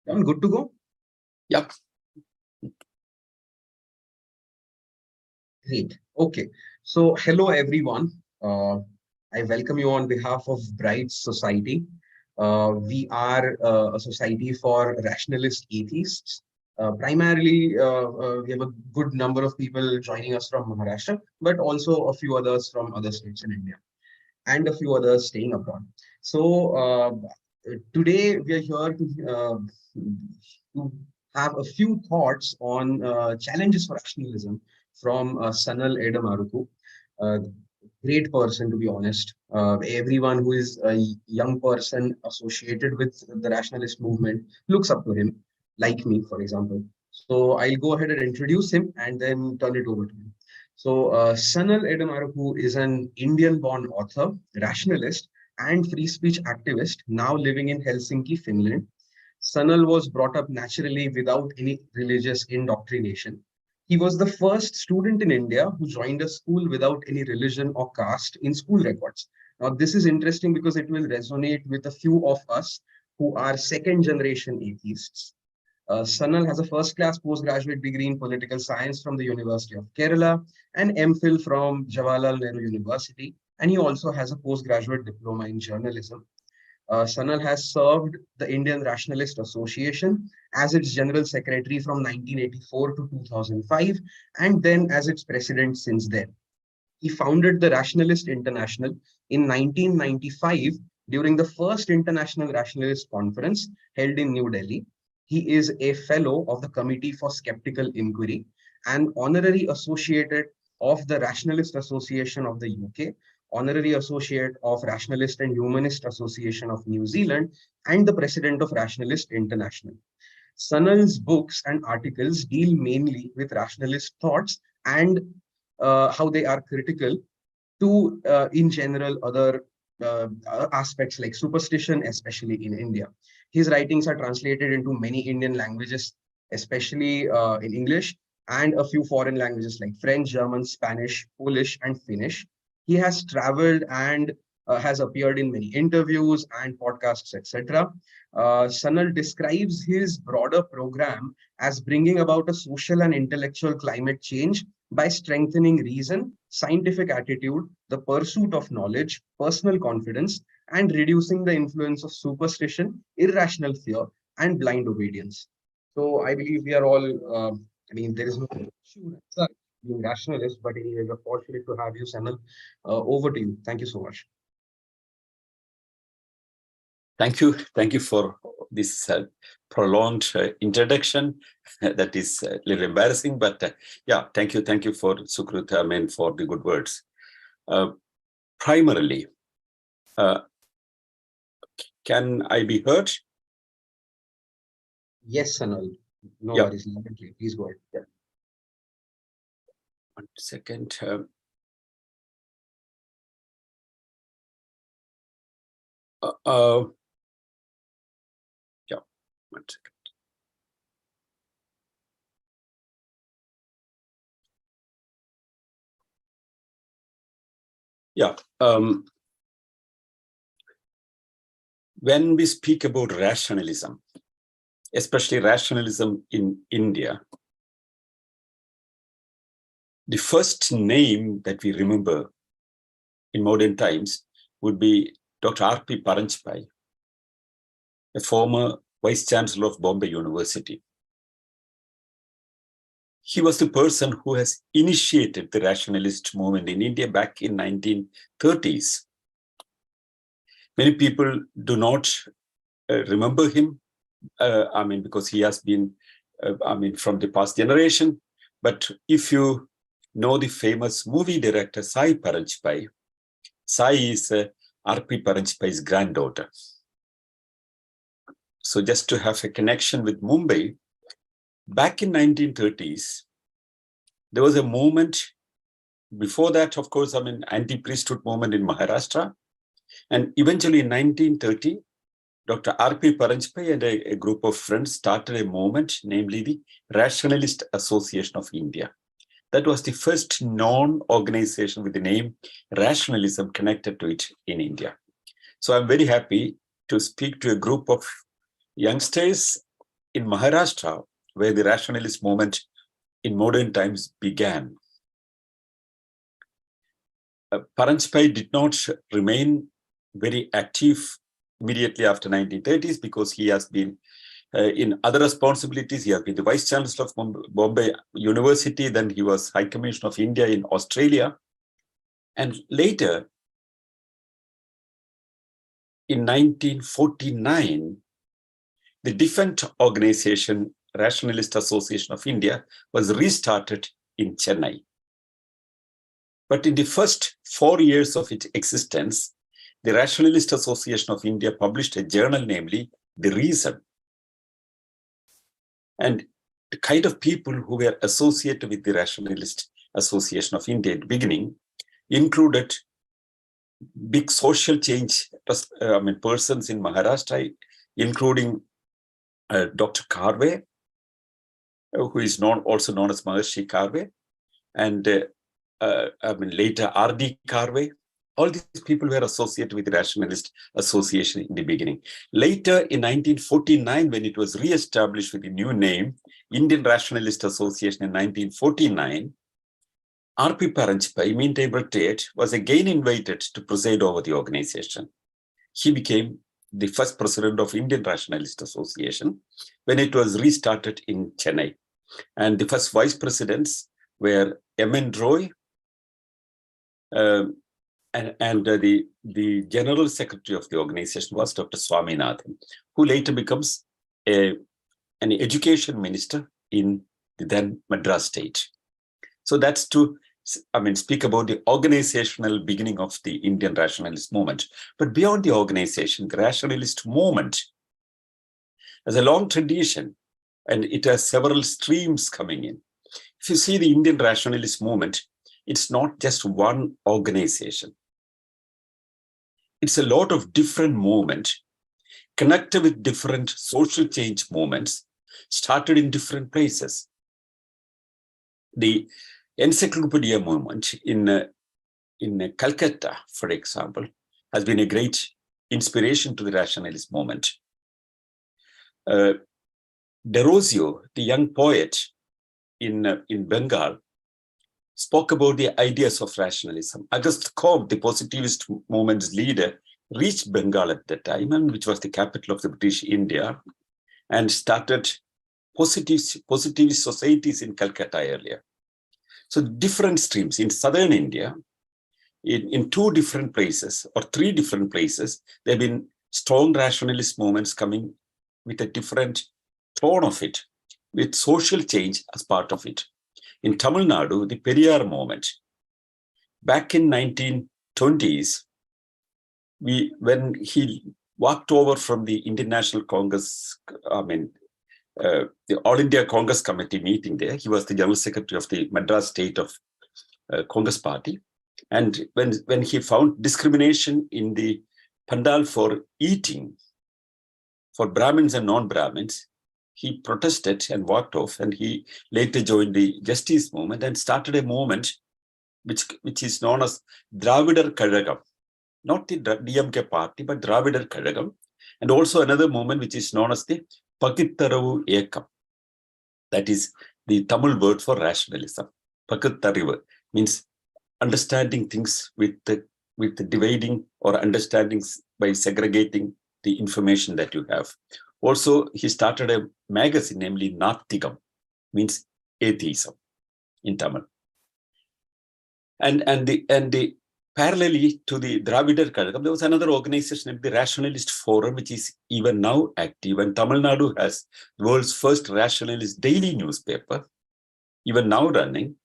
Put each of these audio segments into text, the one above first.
I'm good to go. Yep. Great. Okay. So, hello everyone. I welcome you on behalf of Bright Society. We are a society for rationalist atheists. Primarily, we have a good number of people joining us from Maharashtra, but also a few others from other states in India, and a few others staying abroad. So today we are here to have a few thoughts on challenges for rationalism from Sanal Edamaruku. Uh, Great person, to be honest. Everyone who is a young person associated with the rationalist movement looks up to him, like me, for example. So I'll go ahead and introduce him and then turn it over to him. So, Sanal Edamaruku is an Indian-born author, rationalist, and free speech activist now living in Helsinki, Finland. Sanal was brought up naturally without any religious indoctrination. He was the first student in India who joined a school without any religion or caste in school records. Now, this is interesting because it will resonate with a few of us who are second generation atheists. Sanal has a first class postgraduate degree in political science from the University of Kerala, an MPhil from Jawaharlal Nehru University, and he also has a postgraduate diploma in journalism. Sanal has served the Indian Rationalist Association as its general secretary from 1984 to 2005, and then as its president since then. He founded the Rationalist International in 1995 during the first International Rationalist Conference held in New Delhi. He is a fellow of the Committee for Skeptical Inquiry, an honorary associate of the Rationalist Association of the UK, honorary associate of Rationalist and Humanist Association of New Zealand, and the president of Rationalist International. Sanal's books and articles deal mainly with rationalist thoughts and how they are critical to, in general, other aspects like superstition, especially in India. His writings are translated into many Indian languages, especially in English, and a few foreign languages like French, German, Spanish, Polish, and Finnish. He has traveled and has appeared in many interviews and podcasts, etc. Sanal describes his broader program as bringing about a social and intellectual climate change by strengthening reason, scientific attitude, the pursuit of knowledge, personal confidence, and reducing the influence of superstition, irrational fear, and blind obedience. So I believe we are all, there is no issue being rationalist, but anyway, we're fortunate to have you, Sanal. Over to you. Thank you so much. Thank you. Thank you for this prolonged introduction. That is a little embarrassing, but yeah, thank you. Thank you for Sukrut, for the good words. Primarily, can I be heard? Yes, Sanal. No worries. Please go ahead. Yeah. 1 second. Yeah, 1 second. Yeah. When we speak about rationalism, especially rationalism in India, the first name that we remember in modern times would be Dr. R.P. Paranjpai, a former Vice Chancellor of Bombay University. He was the person who has initiated the rationalist movement in India back in 1930s. Many people do not remember him, because he has been, from the past generation. But if you know the famous movie director, Sai Paranjpai, Sai is R.P. Paranjpai's granddaughter. So just to have a connection with Mumbai, back in 1930s, there was a movement. Before that, of course, anti-priesthood movement in Maharashtra. And eventually in 1930, Dr. R.P. Paranjpai and a group of friends started a movement, namely the Rationalist Association of India. That was the first known organization with the name Rationalism connected to it in India. So I'm very happy to speak to a group of youngsters in Maharashtra, where the rationalist movement in modern times began, Paranjpai did not remain very active immediately after 1930s because he has been in other responsibilities. He has been the Vice Chancellor of Bombay University, then he was High Commissioner of India in Australia. And later, in 1949, the defunct organization, Rationalist Association of India, was restarted in Chennai. But in the first 4 years of its existence, the Rationalist Association of India published a journal, namely The Reason. And the kind of people who were associated with the Rationalist Association of India at the beginning included big social change persons in Maharashtra, including Dr. Karve, who is also known as Maharshi Karve, and later R.D. Karve. All these people were associated with the Rationalist Association in the beginning. Later, in 1949, when it was re-established with the new name, Indian Rationalist Association in 1949, R.P. Paranjpai, meantime retired, was again invited to preside over the organization. He became the first president of Indian Rationalist Association when it was restarted in Chennai. And the first vice presidents were M.N. Roy, and the general secretary of the organization was Dr. Swaminathan, who later becomes an education minister in the then Madras state. So that's to speak about the organizational beginning of the Indian rationalist movement. But beyond the organization, the rationalist movement has a long tradition, and it has several streams coming in. If you see the Indian rationalist movement, it's not just one organization. It's a lot of different movements connected with different social change movements, started in different places. The encyclopedia movement in Calcutta, for example, has been a great inspiration to the rationalist movement. Derozio, the young poet in Bengal, spoke about the ideas of rationalism. Auguste Comte, the positivist movement's leader, reached Bengal at that time, and which was the capital of the British India, and started positivist societies in Calcutta earlier. So different streams in southern India, in 2 different places or 3 different places, there have been strong rationalist movements coming with a different tone of it, with social change as part of it. In Tamil Nadu, the Periyar movement, back in 1920s, when he walked over from the Indian National Congress, the All India Congress Committee meeting there, he was the General Secretary of the Madras State of Congress Party. And when he found discrimination in the pandal for eating for Brahmins and non-Brahmins, he protested and walked off, and he later joined the justice movement and started a movement which is known as Dravidar Kazhagam, not the DMK party, but Dravidar Kazhagam, and also another movement which is known as the Pakittaravu Ekam. That is the Tamil word for rationalism. Pakittaravu means understanding things with the dividing or understanding by segregating the information that you have. Also, he started a magazine, namely Nathigam, means atheism in Tamil. And the parallelly to the Dravidar Kazhagam, there was another organization, the Rationalist Forum, which is even now active. And Tamil Nadu has the world's first rationalist daily newspaper, even now running,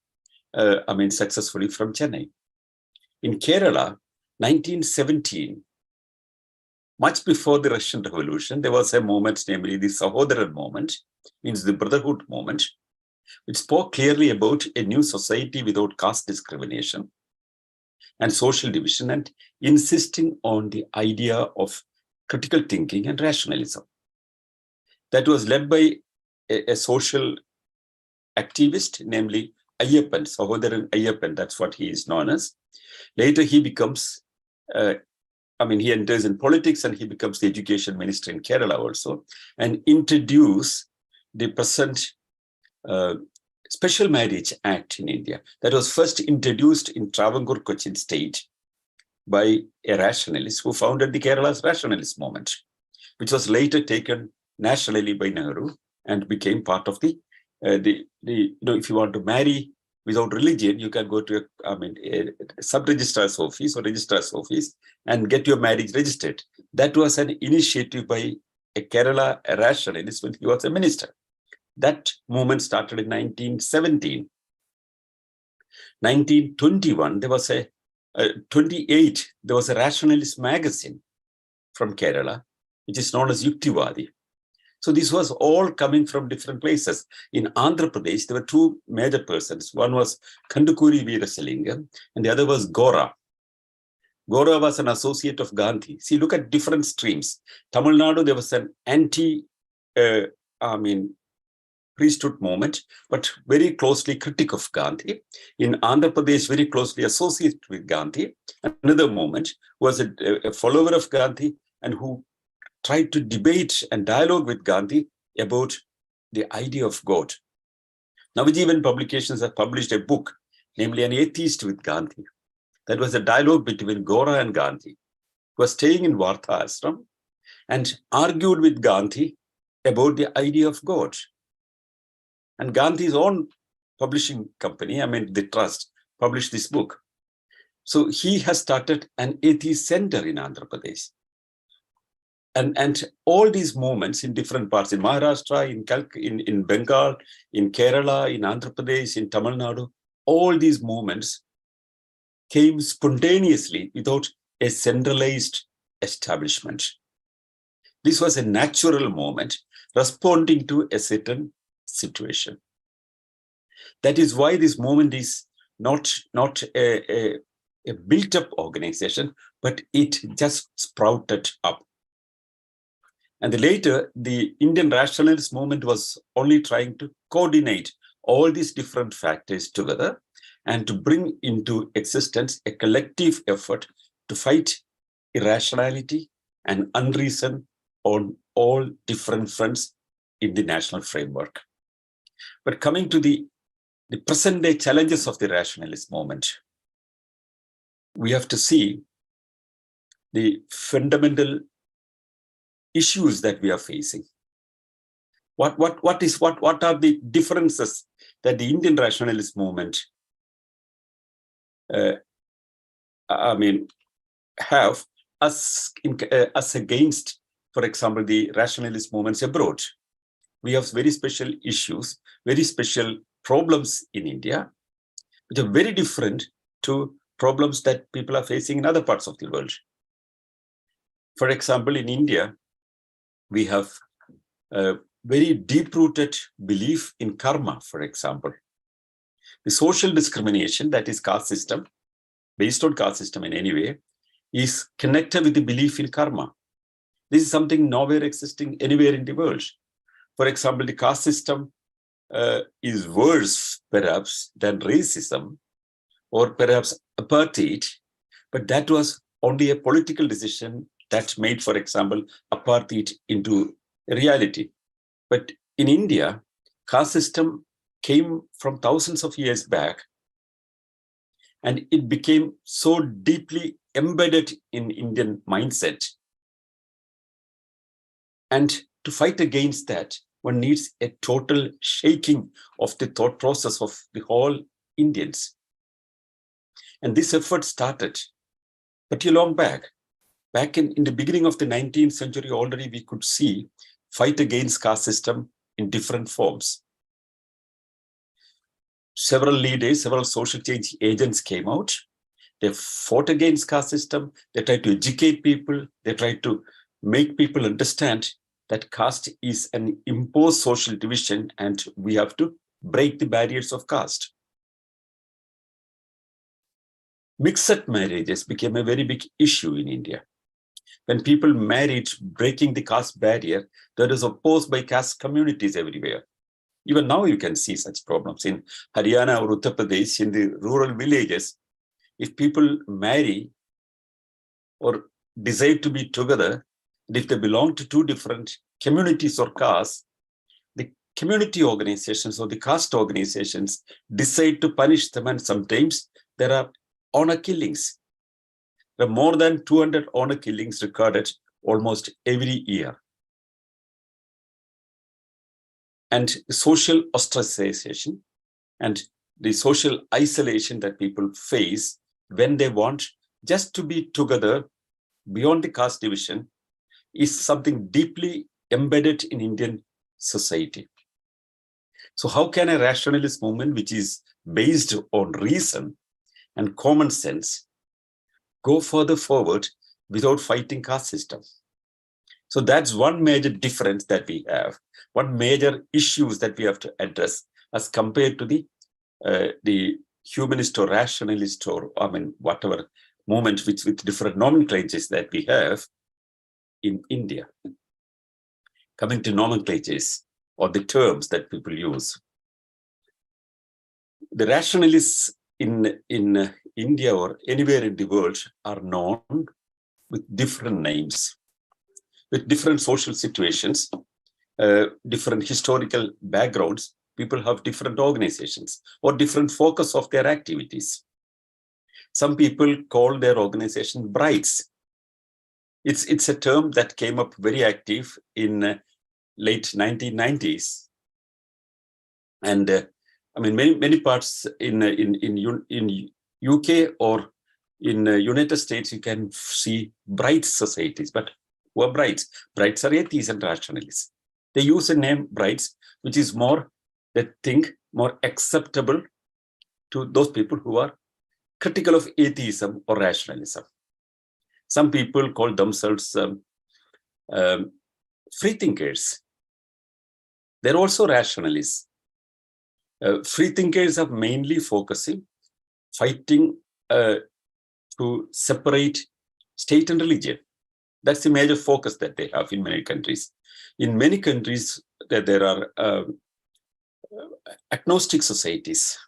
successfully from Chennai. In Kerala, 1917, much before the Russian Revolution, there was a movement, namely the Sahodaran movement, means the brotherhood movement, which spoke clearly about a new society without caste discrimination and social division, and insisting on the idea of critical thinking and rationalism. That was led by a social activist, namely Ayyappan, Sahodaran Ayyappan, that's what he is known as. Later he becomes, he enters in politics, and he becomes the education minister in Kerala also, and introduce the present Special Marriage Act in India that was first introduced in Travancore, Cochin state by a rationalist who founded the Kerala's rationalist movement, which was later taken nationally by Nehru and became part of if you want to marry without religion, you can go to a sub-registrar's office or registrar's office and get your marriage registered. That was an initiative by a Kerala rationalist when he was a minister. That movement started in 1917. 1921, there was a 28, there was a rationalist magazine from Kerala, which is known as Yuktivadi. So this was all coming from different places. In Andhra Pradesh, there were two major persons. One was Kandukuri Veerasalingam, and the other was Gora. Gora was an associate of Gandhi. See, look at different streams. Tamil Nadu, there was an priesthood movement, but very closely critic of Gandhi. In Andhra Pradesh, very closely associated with Gandhi. Another movement was a follower of Gandhi and who tried to debate and dialogue with Gandhi about the idea of God. Navajivan Publications have published a book, namely An Atheist with Gandhi. That was a dialogue between Gora and Gandhi, who was staying in Vartha Ashram and argued with Gandhi about the idea of God. And Gandhi's own publishing company, the trust, published this book. So he has started an atheist center in Andhra Pradesh. And all these movements in different parts, in Maharashtra, in Bengal, in Kerala, in Andhra Pradesh, in Tamil Nadu, all these movements came spontaneously without a centralized establishment. This was a natural movement responding to a certain situation. That is why this movement is not a built-up organization, but it just sprouted up. And later, the Indian rationalist movement was only trying to coordinate all these different factors together and to bring into existence a collective effort to fight irrationality and unreason on all different fronts in the national framework. But coming to the present-day challenges of the rationalist movement, we have to see the fundamental issues that we are facing. What are the differences that the Indian rationalist movement have as against, for example, the rationalist movements abroad? We have very special issues, very special problems in India, which are very different to problems that people are facing in other parts of the world. For example, in India, we have a very deep-rooted belief in karma, for example. The social discrimination, that is caste system, based on caste system in any way, is connected with the belief in karma. This is something nowhere existing anywhere in the world. For example, the caste system is worse, perhaps, than racism or perhaps apartheid, but that was only a political decision that made, for example, apartheid into a reality. But in India, caste system came from thousands of years back, and it became so deeply embedded in Indian mindset. And to fight against that, one needs a total shaking of the thought process of the whole Indians. And this effort started pretty long back. Back in the beginning of the 19th century, already we could see fight against caste system in different forms. Several leaders, several social change agents came out. They fought against caste system. They tried to educate people. They tried to make people understand that caste is an imposed social division and we have to break the barriers of caste. Mixed marriages became a very big issue in India. When people married, breaking the caste barrier, that is opposed by caste communities everywhere. Even now you can see such problems in Haryana or Uttar Pradesh, in the rural villages. If people marry or decide to be together, and if they belong to two different communities or castes, the community organizations or the caste organizations decide to punish them, and sometimes there are honor killings. There are more than 200 honor killings recorded almost every year. And social ostracization and the social isolation that people face when they want just to be together beyond the caste division is something deeply embedded in Indian society. So how can a rationalist movement, which is based on reason and common sense, go further forward without fighting caste system? So that's one major difference that we have, one major issues that we have to address as compared to the humanist or rationalist or whatever movement with different nomenclatures that we have in India. Coming to nomenclatures or the terms that people use. The rationalists in India or anywhere in the world are known with different names, with different social situations, different historical backgrounds. People have different organizations or different focus of their activities. Some people call their organization brides. It's a term that came up very active in late 1990s. And many parts in UK or in United States, you can see bride societies. But who are brides? Brides are atheists and rationalists. They use the name brides, which is more, they think, more acceptable to those people who are critical of atheism or rationalism. Some people call themselves free thinkers. They're also rationalists. Free thinkers are mainly fighting to separate state and religion. That's the major focus that they have in many countries. In many countries, there are agnostic societies.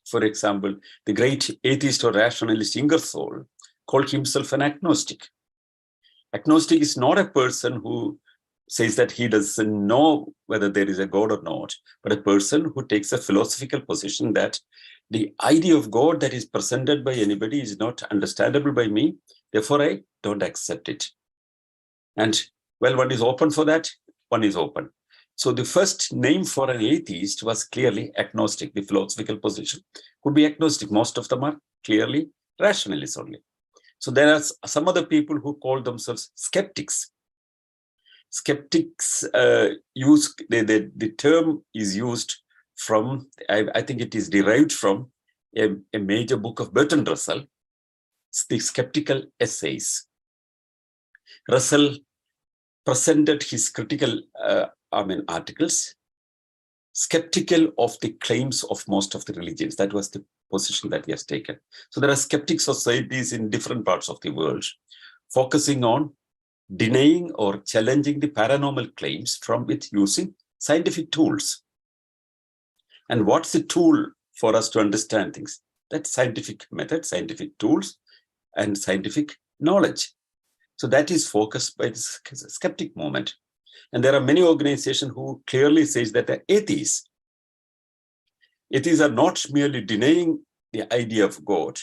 For example, the great atheist or rationalist Ingersoll called himself an agnostic. Agnostic is not a person who says that he doesn't know whether there is a God or not, but a person who takes a philosophical position that the idea of God that is presented by anybody is not understandable by me, therefore I don't accept it. And well, one is open for that, one is open. So the first name for an atheist was clearly agnostic. The philosophical position could be agnostic. Most of them are clearly rationalists only. So there are some other people who call themselves skeptics. Skeptics use, the term is used from, I think it is derived from a major book of Bertrand Russell, the Skeptical Essays. Russell presented his critical articles, skeptical of the claims of most of the religions. That was the position that he has taken. So there are skeptic societies in different parts of the world, focusing on denying or challenging the paranormal claims from it using scientific tools. And what's the tool for us to understand things? That's scientific method, scientific tools, and scientific knowledge. So that is focused by the skeptic movement. And there are many organizations who clearly say that they're atheists. Atheists are not merely denying the idea of God,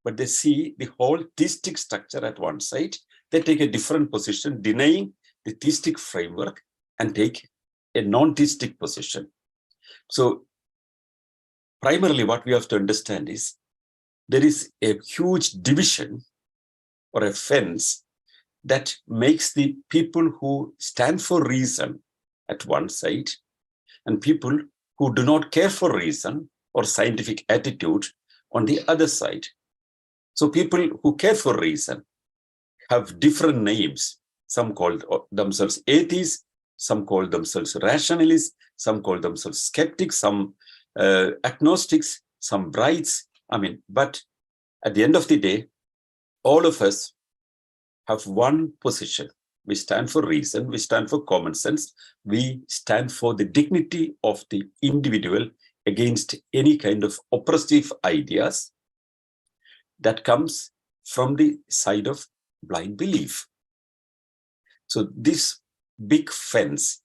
but they see the whole theistic structure at one side. They take a different position, denying the theistic framework and take a non-theistic position. So primarily what we have to understand is there is a huge division or a fence that makes the people who stand for reason at one side and people who do not care for reason or scientific attitude on the other side. So people who care for reason have different names. Some call themselves atheists, some call themselves rationalists, some call themselves skeptics, some agnostics, some brides. But at the end of the day, all of us have one position. We stand for reason, we stand for common sense, we stand for the dignity of the individual against any kind of oppressive ideas that comes from the side of blind belief. So this big fence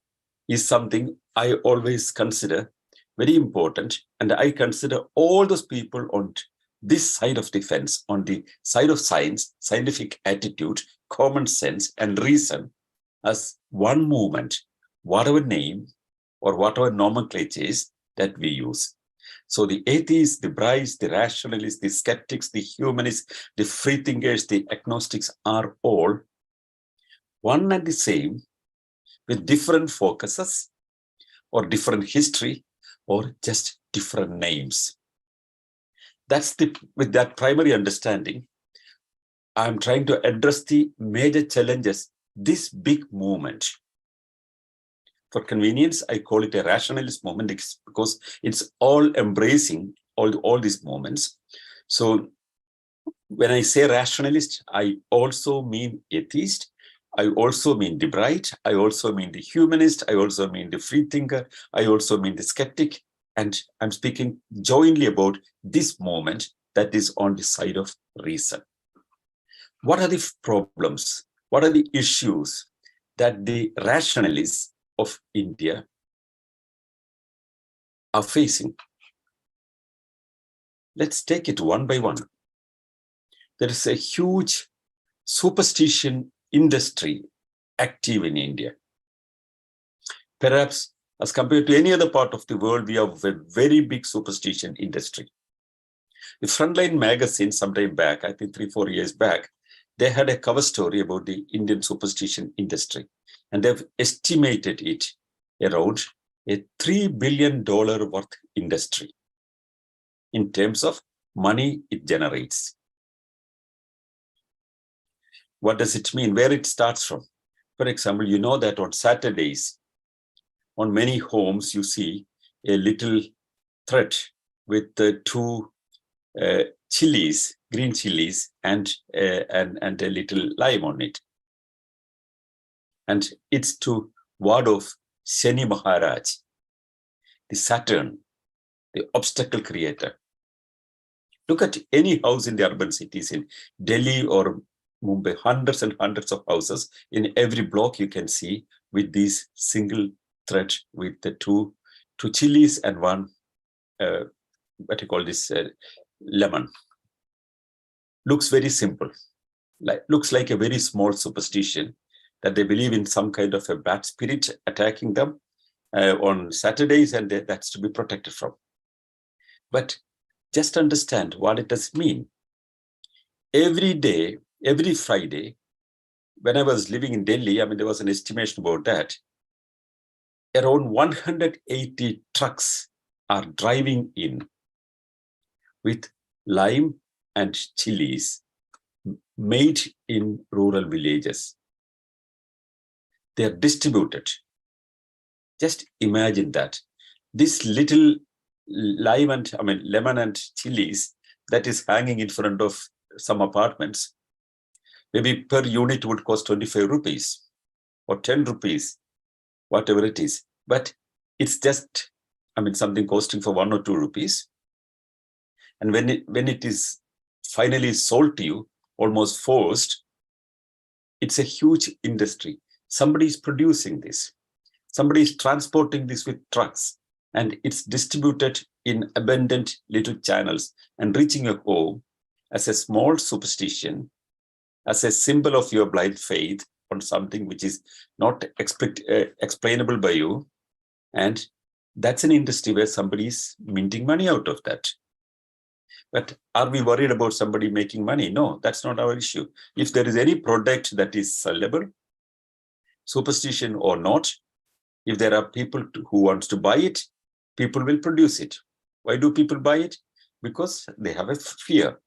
is something I always consider very important, and I consider all those people on this side of the fence, on the side of science, scientific attitude, common sense, and reason as one movement, whatever name or whatever nomenclature is that we use. So the atheists, the brights, the rationalists, the skeptics, the humanists, the freethinkers, the agnostics are all one and the same with different focuses or different history or just different names. With that primary understanding, I'm trying to address the major challenges this big movement. For convenience, I call it a rationalist movement because it's all embracing all these moments. So when I say rationalist, I also mean atheist. I also mean the bright. I also mean the humanist. I also mean the freethinker. I also mean the skeptic. And I'm speaking jointly about this moment that is on the side of reason. What are the problems? What are the issues that the rationalists of India are facing? Let's take it one by one. There is a huge superstition industry active in India. Perhaps as compared to any other part of the world, we have a very big superstition industry. The Frontline magazine sometime back, I think 3-4 years back, they had a cover story about the Indian superstition industry. And they've estimated it around a $3 billion worth industry in terms of money it generates. What does it mean? Where it starts from? For example, you know that on Saturdays, on many homes, you see a little thread with the two chilies, green chilies, and a little lime on it. And it's to ward off Shani Maharaj, the Saturn, the obstacle creator. Look at any house in the urban cities in Delhi or Mumbai, hundreds and hundreds of houses. In every block you can see with these single thread with the two chilies and one, what you call this, lemon. Looks very simple. Looks like a very small superstition that they believe in some kind of a bad spirit attacking them on Saturdays, and that's to be protected from. But just understand what it does mean. Every day, every Friday, when I was living in Delhi, I mean, there was an estimation about that. Around 180 trucks are driving in with lime and chilies made in rural villages. They are distributed. Just imagine that. This little lemon and chilies that is hanging in front of some apartments, maybe per unit would cost 25 rupees or 10 rupees, whatever it is. But it's just, something costing for 1 or 2 rupees. And when it is finally sold to you, almost forced, it's a huge industry. Somebody is producing this. Somebody is transporting this with trucks, and it's distributed in abundant little channels and reaching your home as a small superstition, as a symbol of your blind faith on something which is not explainable by you. And that's an industry where somebody is minting money out of that. But are we worried about somebody making money? No, that's not our issue. If there is any product that is sellable, superstition or not, if there are people who wants to buy it, people will produce it. Why do people buy it? Because they have a fear.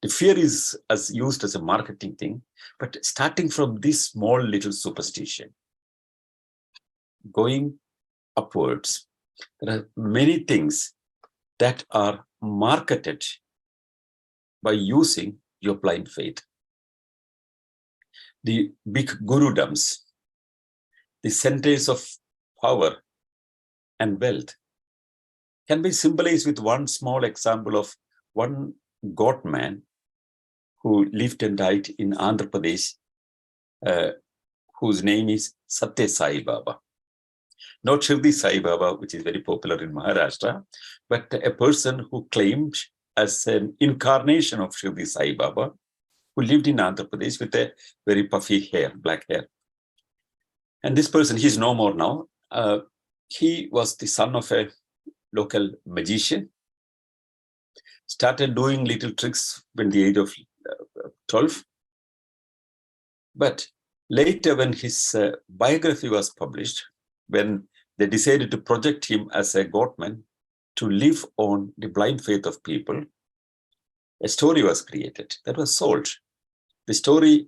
The fear is used as a marketing thing, but starting from this small little superstition, going upwards, there are many things that are marketed by using your blind faith. The big gurudams, the centers of power and wealth can be symbolized with one small example of one God man who lived and died in Andhra Pradesh, whose name is Satya Sai Baba. Not Shirdi Sai Baba, which is very popular in Maharashtra, but a person who claimed as an incarnation of Shirdi Sai Baba, who lived in Andhra Pradesh with a very puffy hair, black hair. And this person, he's no more now. He was the son of a local magician, started doing little tricks when the age of 12. But later, when his biography was published, when they decided to project him as a godman to live on the blind faith of people, a story was created that was sold. The story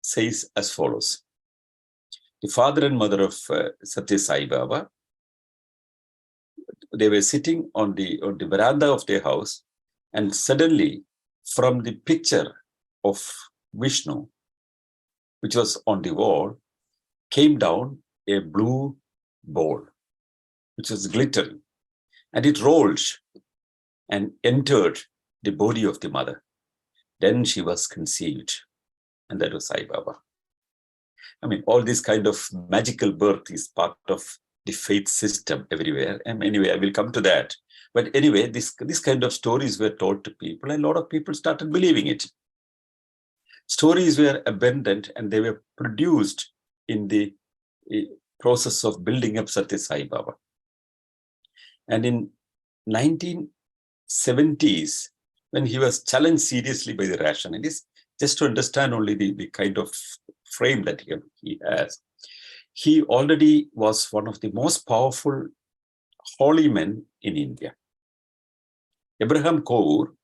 says as follows. The father and mother of Satya Sai Baba, they were sitting on the veranda of their house, and suddenly from the picture of Vishnu, which was on the wall, came down a blue ball, which was glittering, and it rolled and entered the body of the mother. Then she was conceived, and that was Sai Baba. I mean, all this kind of magical birth is part of the faith system everywhere. And anyway, I will come to that. But anyway, this kind of stories were told to people, and a lot of people started believing it. Stories were abundant, and they were produced in the process of building up Satya Sai Baba. And in 1970s, when he was challenged seriously by the rationalists, just to understand only the kind of frame that he has, he already was one of the most powerful holy men in India. Abraham Kaur,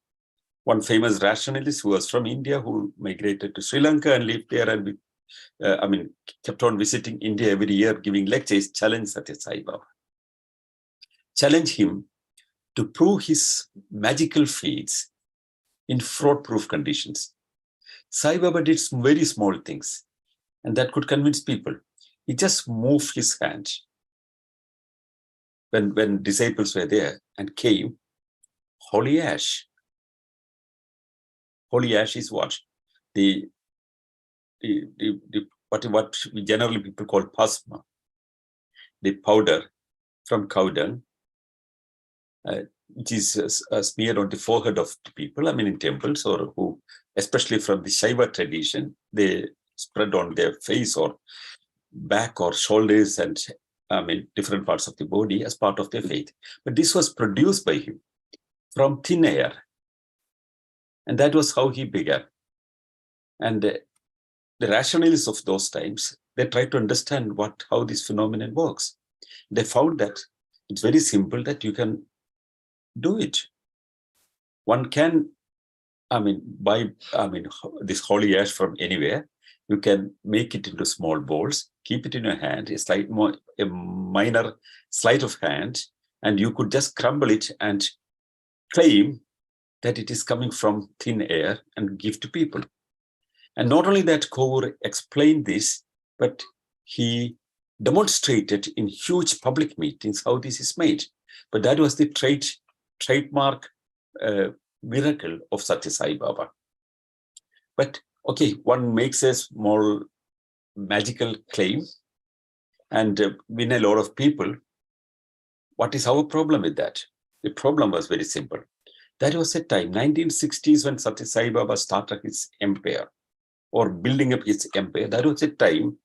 one famous rationalist who was from India, who migrated to Sri Lanka and lived there and kept on visiting India every year, giving lectures, challenged Satya Sai Baba. Challenged him to prove his magical feats in fraud-proof conditions. Sai Baba did some very small things, and that could convince people. He just moved his hand when disciples were there, and came holy ash. Holy ash is what? What generally people call pasma, the powder from cow dung, which is smeared on the forehead of the people, in temples, or who, especially from the Shaiva tradition, they spread on their face or back or shoulders and different parts of the body as part of their faith. But this was produced by him from thin air. And that was how he began. And the rationalists of those times, they tried to understand how this phenomenon works. They found that it's very simple, that you can do it. One can, buy this holy ash from anywhere. You can make it into small balls, keep it in your hand, a minor sleight of hand, and you could just crumble it and claim that it is coming from thin air and give to people. And not only that, Kaur explained this, but he demonstrated in huge public meetings how this is made. But that was the trademark miracle of Satya Sai Baba. But okay, one makes a small magical claim and win a lot of people. What is our problem with that? The problem was very simple. That was a time, 1960s, when Satya Sai Baba started his empire or building up his empire. That was a time,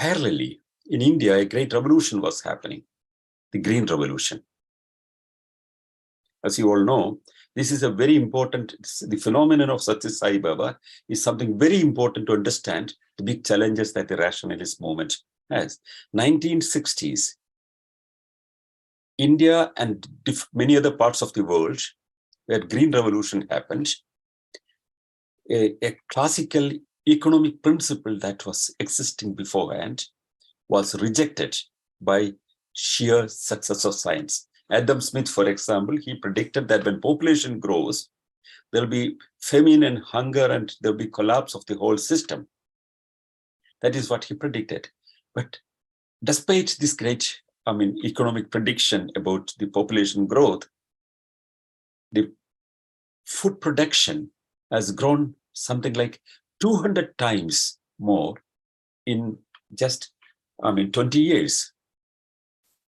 parallelly, in India, a great revolution was happening, the Green Revolution. As you all know, this is a very important, the phenomenon of Satya Sai Baba is something very important to understand the big challenges that the rationalist movement has. 1960s, India and many other parts of the world where Green Revolution happened, a classical economic principle that was existing beforehand was rejected by sheer success of science. Adam Smith, for example, he predicted that when population grows, there'll be famine and hunger, and there'll be collapse of the whole system. That is what he predicted. But despite this great, economic prediction about the population growth, the food production has grown something like 200 times more in just 20 years.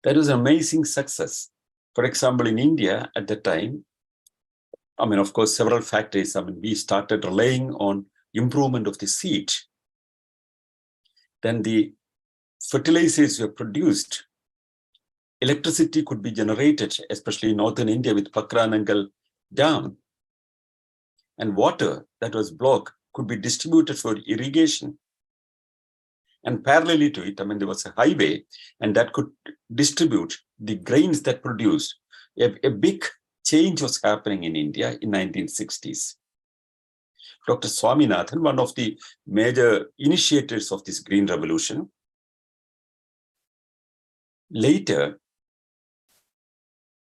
That was an amazing success. For example, in India at the time, of course, several factors. We started relying on improvement of the seed. Then the fertilizers were produced. Electricity could be generated, especially in northern India with Pakranangal Dam. And water that was blocked could be distributed for irrigation. And parallelly to it, there was a highway, and that could distribute the grains that produced. A big change was happening in India in 1960s. Dr. Swaminathan, one of the major initiators of this green revolution, later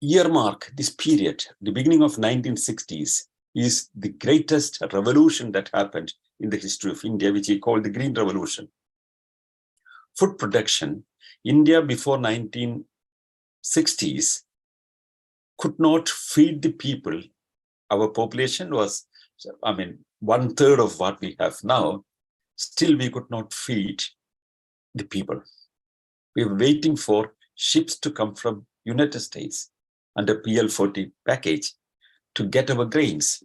earmark this period, the beginning of 1960s, is the greatest revolution that happened in the history of India, which he called the Green Revolution. Food production, India before 1960s could not feed the people. Our population was, 1/3 of what we have now. Still, we could not feed the people. We were waiting for ships to come from United States under PL40 package to get our grains.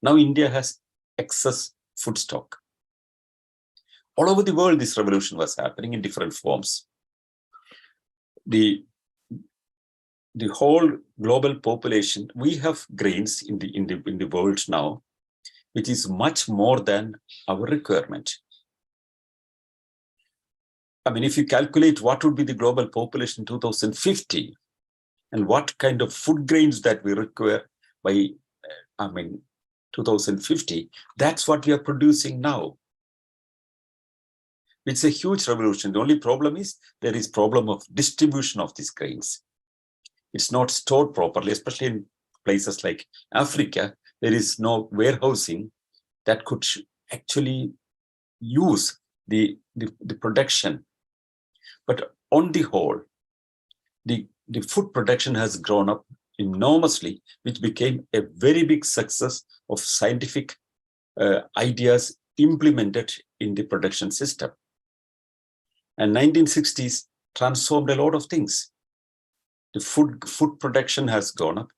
Now India has excess food stock. All over the world, this revolution was happening in different forms. The whole global population, we have grains in the world now, which is much more than our requirement. If you calculate what would be the global population in 2050 and what kind of food grains that we require by 2050, that's what we are producing now. It's a huge revolution. The only problem is there is problem of distribution of these grains. It's not stored properly, especially in places like Africa. There is no warehousing that could actually use the production. But on the whole, the food production has grown up enormously, which became a very big success of scientific ideas implemented in the production system. And 1960s transformed a lot of things. The food production has gone up.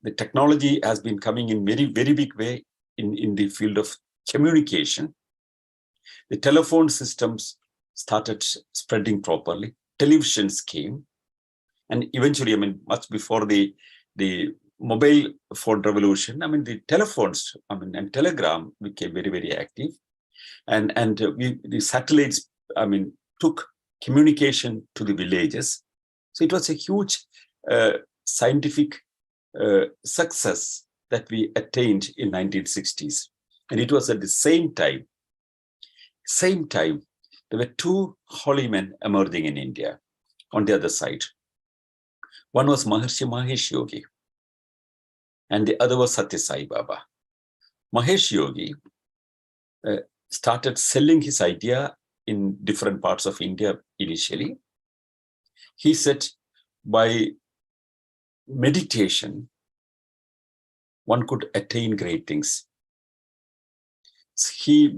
The technology has been coming in very, very big way in the field of communication. The telephone systems started spreading properly. Televisions came. And eventually, much before the mobile phone revolution, the telephones, and telegram became very, very active. And the satellites, took communication to the villages. So it was a huge scientific success that we attained in 1960s. And it was at the same time, there were two holy men emerging in India on the other side. One was Maharishi Mahesh Yogi, and the other was Satya Sai Baba. Mahesh Yogi started selling his idea in different parts of India initially. He said, by meditation, one could attain great things. He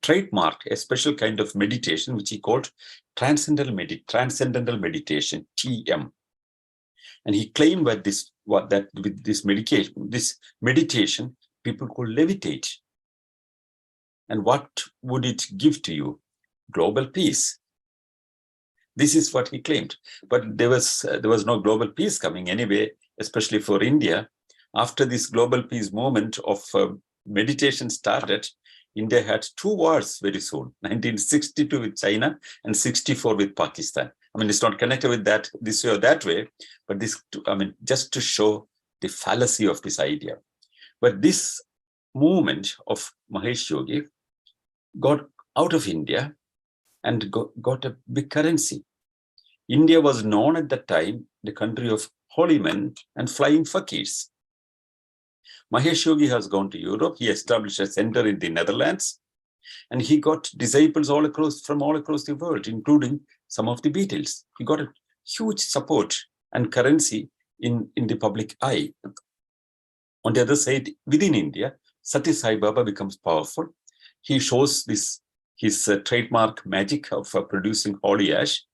trademarked a special kind of meditation, which he called transcendental meditation, TM. And he claimed that with this meditation, people could levitate. And what would it give to you? Global peace. This is what he claimed. But there was no global peace coming anyway, especially for India. After this global peace movement of meditation started, India had two wars very soon, 1962 with China and 64 with Pakistan. It's not connected with that this way or that way, but this, just to show the fallacy of this idea. But this movement of Mahesh Yogi got out of India and got a big currency. India was known at that time the country of holy men and flying fakirs. Mahesh Yogi has gone to Europe. He established a center in the Netherlands, and he got disciples from all across the world, including some of the Beatles. He got a huge support and currency in the public eye. On the other side, within India, Satya Sai Baba becomes powerful. He shows his trademark magic of producing holy ash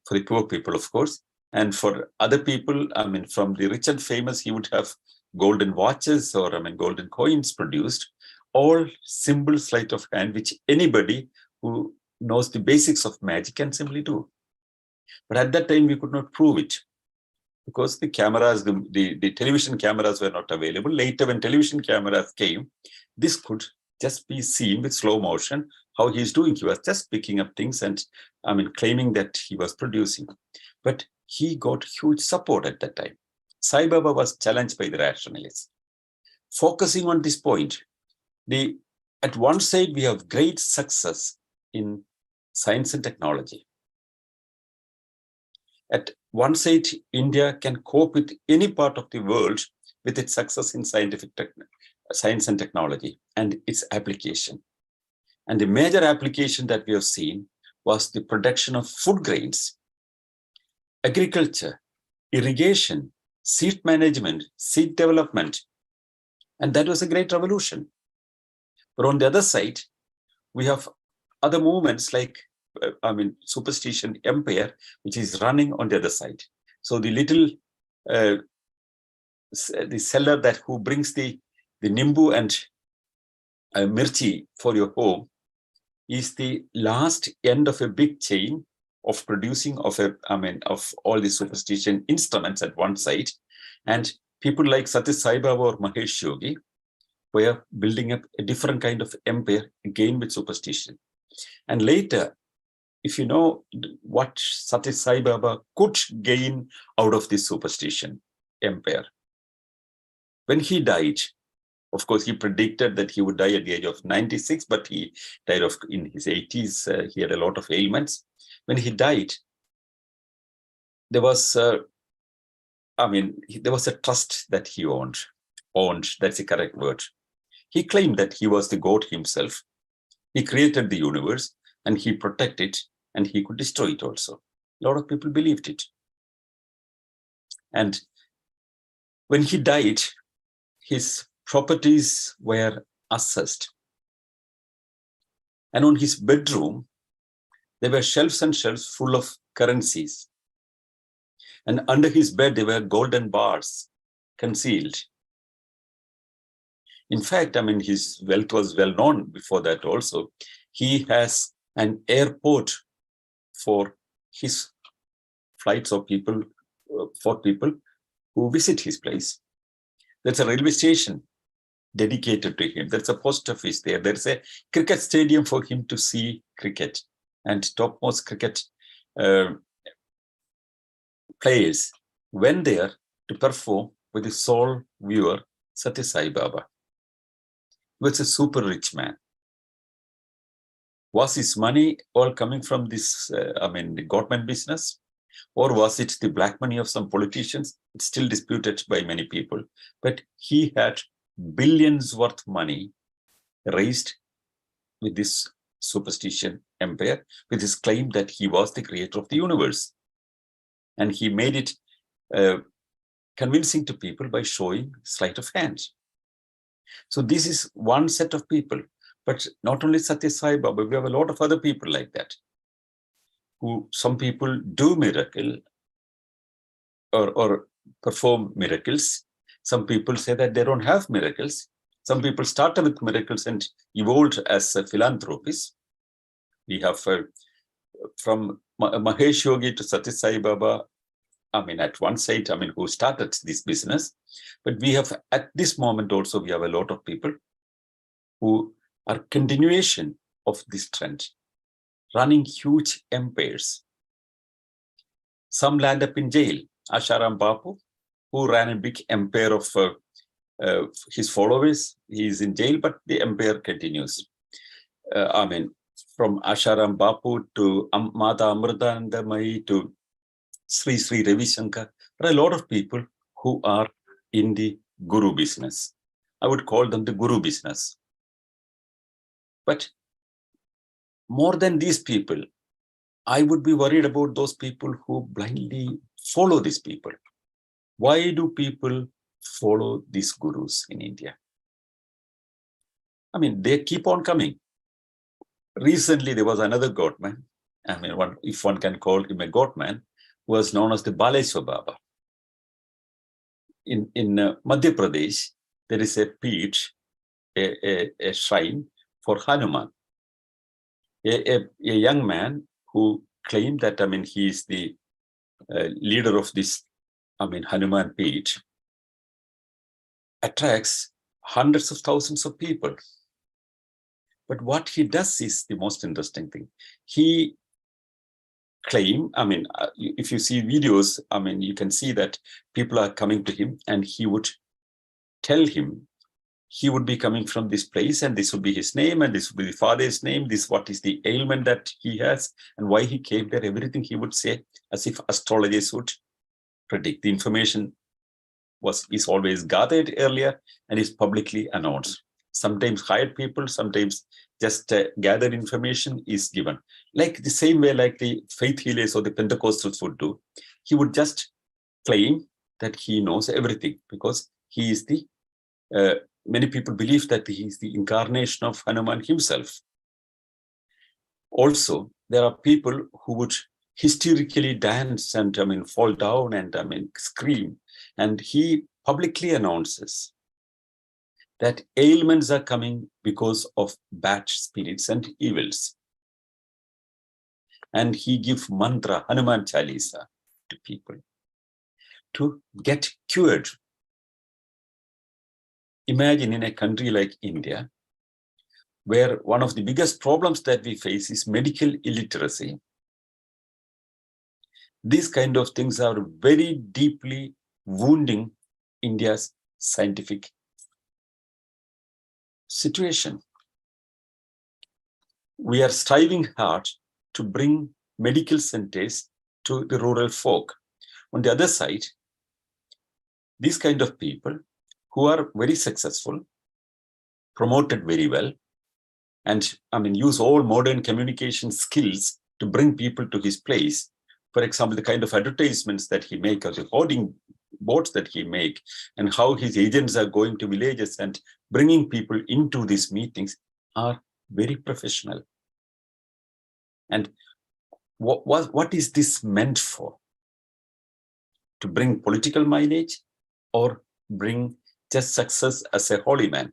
for the poor people, of course. And for other people, I mean, from the rich and famous, he would have golden watches or, I mean, golden coins produced, all simple sleight of hand, which anybody who knows the basics of magic can simply do. But at that time, we could not prove it because the cameras, the television cameras were not available. Later, when television cameras came, this could just be seen with slow motion how he's doing. He was just picking up things and, I mean, claiming that he was producing. But he got huge support at that time. Sai Baba was challenged by the rationalists. Focusing on this point, at one side, we have great success in science and technology. At one side, India can cope with any part of the world with its success in science and technology and its application. And the major application that we have seen was the production of food grains, agriculture, irrigation, seed management, seed development. And that was a great revolution. But on the other side, we have other movements like, I mean, superstition empire, which is running on the other side. So the little, the seller who brings the nimbu and mirchi for your home is the last end of a big chain of producing of all the superstition instruments at one side. And people like Satya Sai Baba or Mahesh Yogi were building up a different kind of empire again with superstition. And later, if you know what Satya Sai Baba could gain out of this superstition empire, when he died, of course, he predicted that he would die at the age of 96, but he died in his 80s. He had a lot of ailments. When he died, there was, there was a trust that he owned. That's the correct word. He claimed that he was the God himself. He created the universe and he protected it and he could destroy it also. A lot of people believed it. And when he died, his properties were assessed. And on his bedroom, there were shelves and shelves full of currencies. And under his bed, there were golden bars concealed. In fact, I mean, his wealth was well known before that also. He has an airport for his flights of people, for people who visit his place. There's a railway station dedicated to him. There's a post office there. There's a cricket stadium for him to see cricket. And topmost cricket players went there to perform with the sole viewer, Satya Sai Baba. He was a super rich man. Was his money all coming from this, the government business? Or was it the black money of some politicians? It's still disputed by many people. But he had billions worth money raised with this superstition empire, with his claim that he was the creator of the universe. And he made it convincing to people by showing sleight of hand. So this is one set of people. But not only Satya Sai Baba, we have a lot of other people like that, who some people do miracle or perform miracles. Some people say that they don't have miracles. Some people started with miracles and evolved as philanthropists. We have from Mahesh Yogi to Satya Sai Baba, at one side, who started this business. But we have, at this moment also, we have a lot of people who are continuation of this trend, running huge empires. Some land up in jail. Asharam Bapu, who ran a big empire of his followers, he is in jail, but the empire continues. From Asharam Bapu to Mata Amritanandamayi to Sri Sri Ravi Shankar, there are a lot of people who are in the guru business. I would call them the guru business. But more than these people, I would be worried about those people who blindly follow these people. Why do people follow these gurus in India? They keep on coming. Recently, there was another goatman. I mean, if one can call him a goatman, who was known as the Baleshwar Baba. In Madhya Pradesh, there is a peeth, a shrine for Hanuman, a young man who claimed that, I mean, he is the leader of this, I mean, Hanuman peeth, attracts hundreds of thousands of people. But what he does is the most interesting thing. He claim, I mean, if you see videos, I mean, you can see that people are coming to him and he would tell him he would be coming from this place and this would be his name and this would be the father's name, this what is the ailment that he has and why he came there, everything he would say as if astrologers would predict. The information is always gathered earlier and is publicly announced. Sometimes hired people, sometimes just gathered information is given. Like the same way like the faith healers or the Pentecostals would do. He would just claim that he knows everything because he is the, many people believe that he is the incarnation of Hanuman himself. Also, there are people who would hysterically dance and, I mean, fall down and, I mean, scream. And he publicly announces that ailments are coming because of bad spirits and evils. And he gives mantra, Hanuman Chalisa, to people to get cured. Imagine in a country like India, where one of the biggest problems that we face is medical illiteracy. These kind of things are very deeply wounding India's scientific situation. We are striving hard to bring medical centers to the rural folk. On the other side, these kind of people who are very successful, promoted very well, and I mean, use all modern communication skills to bring people to his place. For example, the kind of advertisements that he makes, or the hoarding boards that he makes, and how his agents are going to villages and bringing people into these meetings are very professional. And what is this meant for? To bring political mileage or bring just success as a holy man?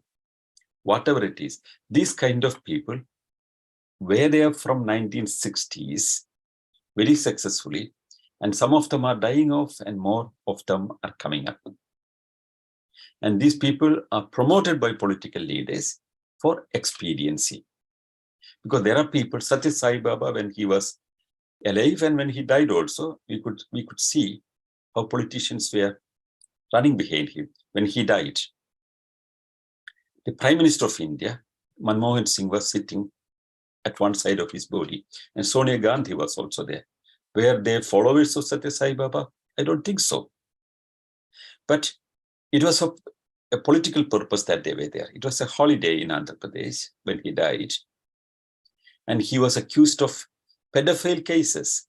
Whatever it is, these kind of people, where they are from 1960s, very successfully, and some of them are dying off and more of them are coming up. And these people are promoted by political leaders for expediency. Because there are people such as Sai Baba, when he was alive and when he died also, we could see how politicians were running behind him. When he died, the Prime Minister of India, Manmohan Singh, was sitting at one side of his body, and Sonia Gandhi was also there. Were they followers of Satya Sai Baba? I don't think so. But it was a political purpose that they were there. It was a holiday in Andhra Pradesh when he died. And he was accused of pedophile cases.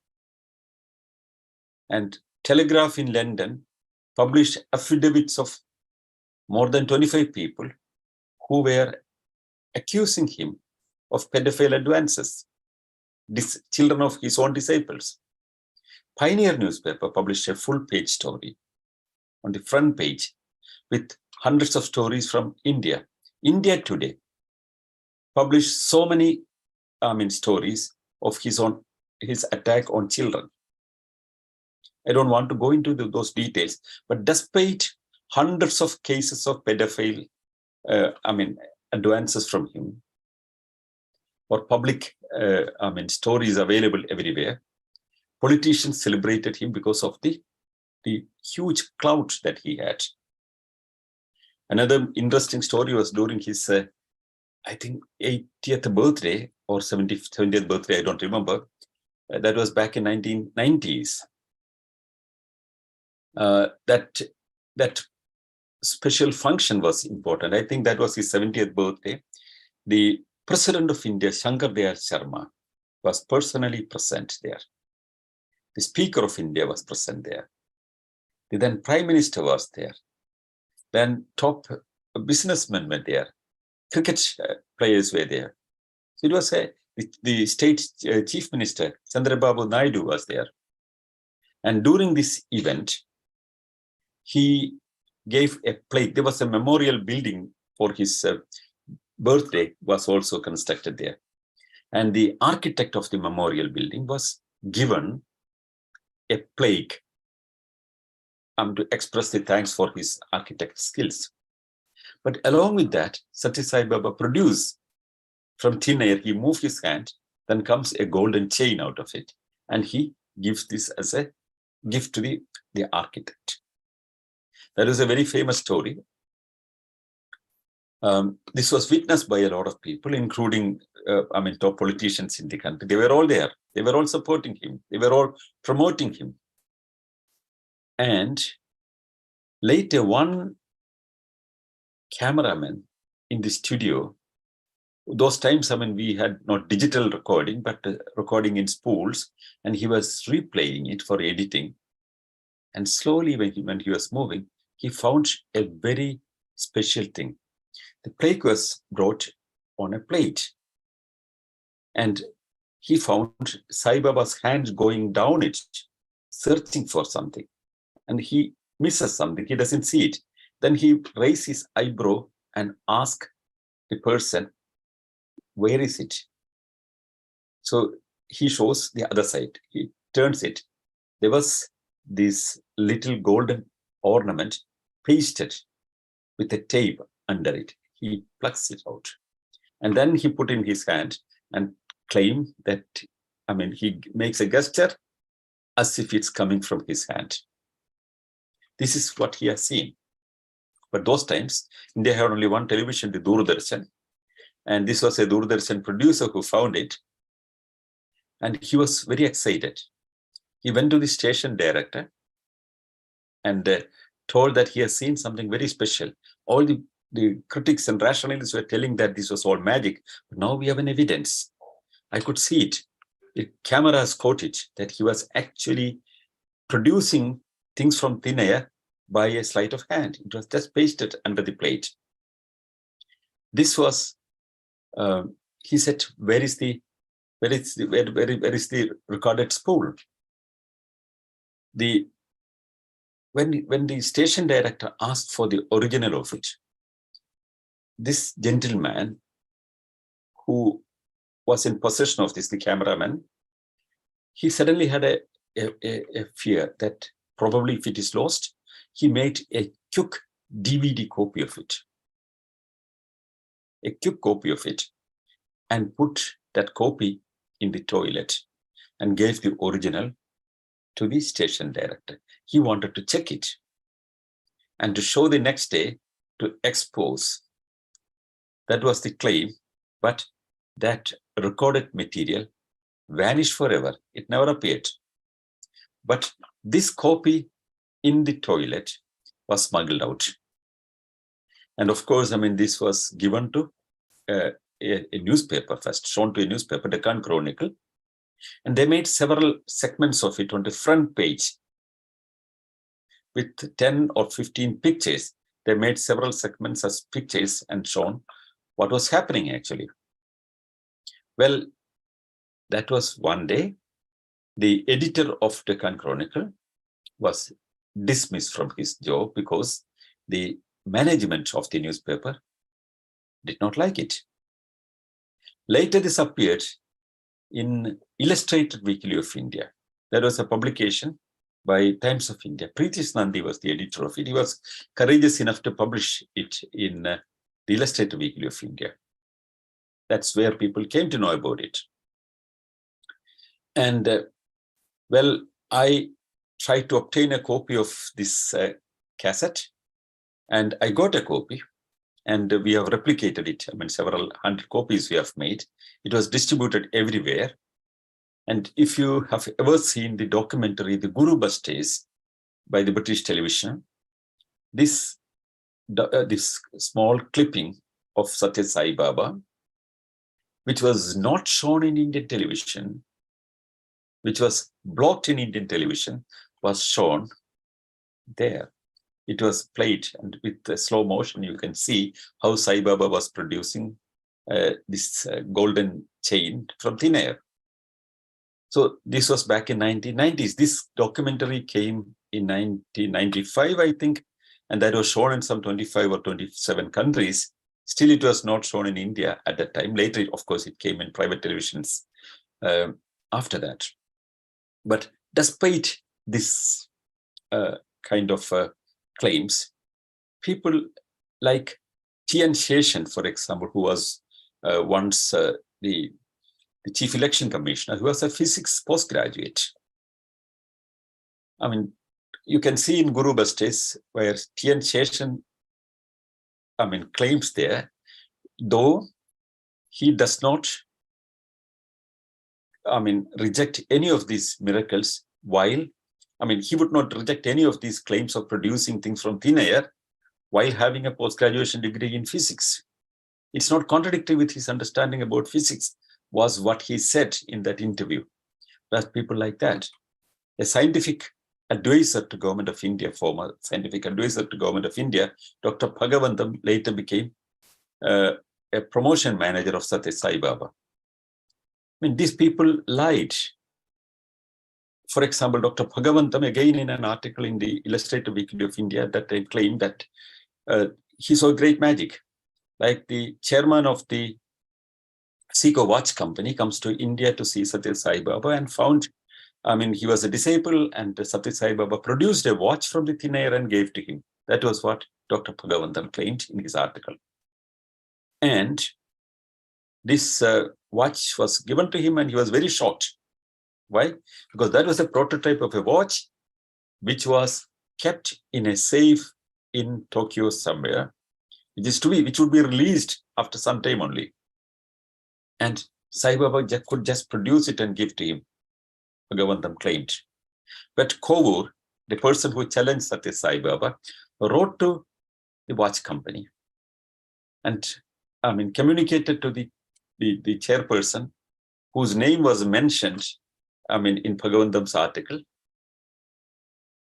And Telegraph in London published affidavits of more than 25 people who were accusing him of pedophile advances, children of his own disciples. Pioneer newspaper published a full-page story on the front page with hundreds of stories from India. India Today published so many stories of his attack on children. I don't want to go into those details, but despite hundreds of cases of pedophile advances from him, or public stories available everywhere, politicians celebrated him because of the huge clout that he had. Another interesting story was during his, I think, 80th birthday or 70th birthday, I don't remember. That was back in 1990s. That special function was important. I think that was his 70th birthday. The President of India, Shankar Dayal Sharma, was personally present there. The Speaker of India was present there. The then Prime Minister was there. Then top businessmen were there. Cricket players were there. So it was a the state chief minister, Chandrababu Naidu, was there. And during this event, he gave a plaque. There was a memorial building for his birthday was also constructed there. And the architect of the memorial building was given a plaque to express the thanks for his architect skills. But along with that, Satya Sai Baba produced from thin air, he moved his hand, then comes a golden chain out of it. And he gives this as a gift to the architect. That is a very famous story. This was witnessed by a lot of people, including, top politicians in the country. They were all there. They were all supporting him. They were all promoting him. And later, one cameraman in the studio, those times, we had not digital recording, but recording in spools, and he was replaying it for editing. And slowly, when he was moving, he found a very special thing. The plaque was brought on a plate. And he found Sai Baba's hand going down it, searching for something. And he misses something. He doesn't see it. Then he raises his eyebrow and asks the person, where is it? So he shows the other side. He turns it. There was this little golden ornament pasted with a tape under it. He plucks it out. And then he put in his hand and claimed that, he makes a gesture as if it's coming from his hand. This is what he has seen. But those times, India had only one television, the Doordarshan. And this was a Doordarshan producer who found it. And he was very excited. He went to the station director and told that he has seen something very special. All the critics and rationalists were telling that this was all magic. But now we have an evidence. I could see it. The cameras caught it, that he was actually producing things from thin air by a sleight of hand. It was just pasted under the plate. This was, he said, where is the recorded spool? When the station director asked for the original of it, this gentleman who was in possession of this, the cameraman, he suddenly had a fear that probably if it is lost, he made a quick DVD copy of it. A quick copy of it, and put that copy in the toilet and gave the original to the station director. He wanted to check it and to show the next day to expose. That was the claim, but that recorded material vanished forever. It never appeared. But this copy in the toilet was smuggled out. And of course, this was given to a newspaper first, shown to a newspaper, Deccan Chronicle. And they made several segments of it on the front page with 10 or 15 pictures. They made several segments as pictures and shown what was happening actually. Well, that was one day. The editor of Deccan Chronicle was dismissed from his job because the management of the newspaper did not like it. Later, this appeared in Illustrated Weekly of India. There was a publication by Times of India. Pritish Nandi was the editor of it. He was courageous enough to publish it in the Illustrated Weekly of India. That's where people came to know about it. And I tried to obtain a copy of this cassette, and I got a copy, and we have replicated it. Several hundred copies we have made. It was distributed everywhere. And if you have ever seen the documentary, The Guru Bus Days, by the British television, this small clipping of Satya Sai Baba, which was not shown in Indian television, which was blocked in Indian television, was shown there. It was played, and with the slow motion, you can see how Sai Baba was producing this golden chain from thin air. So this was back in 1990s. This documentary came in 1995, I think, and that was shown in some 25 or 27 countries. Still, it was not shown in India at that time. Later, of course, it came in private televisions after that. But despite this kind of claims, people like Tian Sheshan, for example, who was once the chief election commissioner, who was a physics postgraduate. I mean, you can see in Guru Bastes where Tian Sheshan, claims there, though he does not, reject any of these miracles, while, he would not reject any of these claims of producing things from thin air while having a post-graduation degree in physics. It's not contradictory with his understanding about physics, was what he said in that interview. There's people like that. A scientific advisor to Government of India, former scientific advisor to Government of India, Dr. Bhagavantam later became a promotion manager of Satya Sai Baba. These people lied. For example, Dr. Bhagavantam, again in an article in the Illustrated Weekly of India, that they claimed that he saw great magic. Like the chairman of the Seiko watch company comes to India to see Satya Sai Baba and found, he was a disciple, and Satya Sai Baba produced a watch from the thin air and gave to him. That was what Dr. Bhagavantam claimed in his article. And this watch was given to him and he was very shocked. Why? Because that was a prototype of a watch which was kept in a safe in Tokyo somewhere, which would be released after some time only. And Sai Baba could just produce it and give to him, Bhagavantam claimed. But Kovur, the person who challenged Satya Sai Baba, wrote to the watch company and communicated to the chairperson, whose name was mentioned in Bhagavantam's article,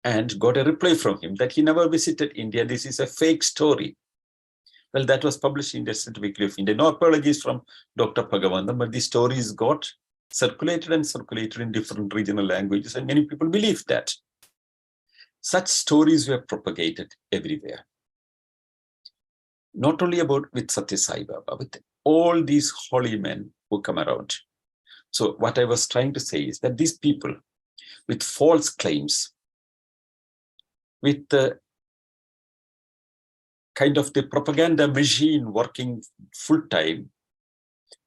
and got a reply from him that he never visited India. This is a fake story. Well, that was published in the Illustrated Weekly of India. No apologies from Dr. Bhagavantam, but the stories got circulated in different regional languages, and many people believed that. Such stories were propagated everywhere. Not only with Satya Sai Baba, with all these holy men who come around. So what I was trying to say is that these people with false claims, with the kind of the propaganda machine working full-time,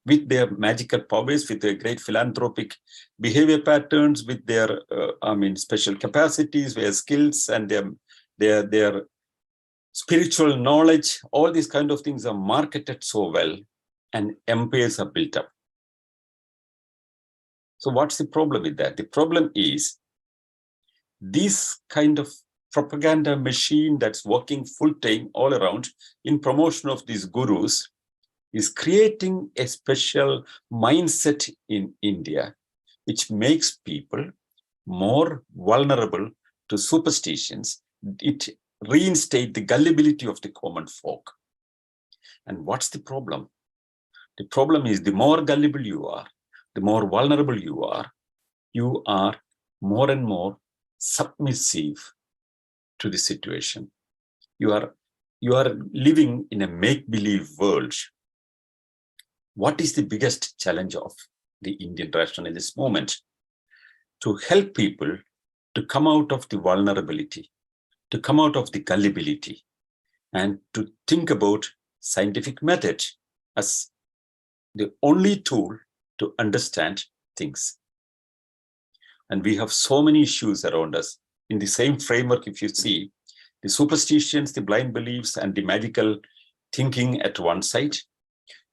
with their magical powers, with their great philanthropic behavior patterns, with their special capacities, their skills, and their spiritual knowledge, all these kind of things are marketed so well, and empires are built up. So what's the problem with that? The problem is this kind of propaganda machine that's working full-time all around in promotion of these gurus is creating a special mindset in India, which makes people more vulnerable to superstitions. It reinstates the gullibility of the common folk. And what's the problem? The problem is the more gullible you are, the more vulnerable you are more and more submissive to the situation. You are living in a make-believe world. What is the biggest challenge of the Indian rationalist movement? To help people to come out of the vulnerability, to come out of the gullibility, and to think about scientific method as the only tool to understand things. And we have so many issues around us. In the same framework, if you see, the superstitions, the blind beliefs, and the magical thinking at one side,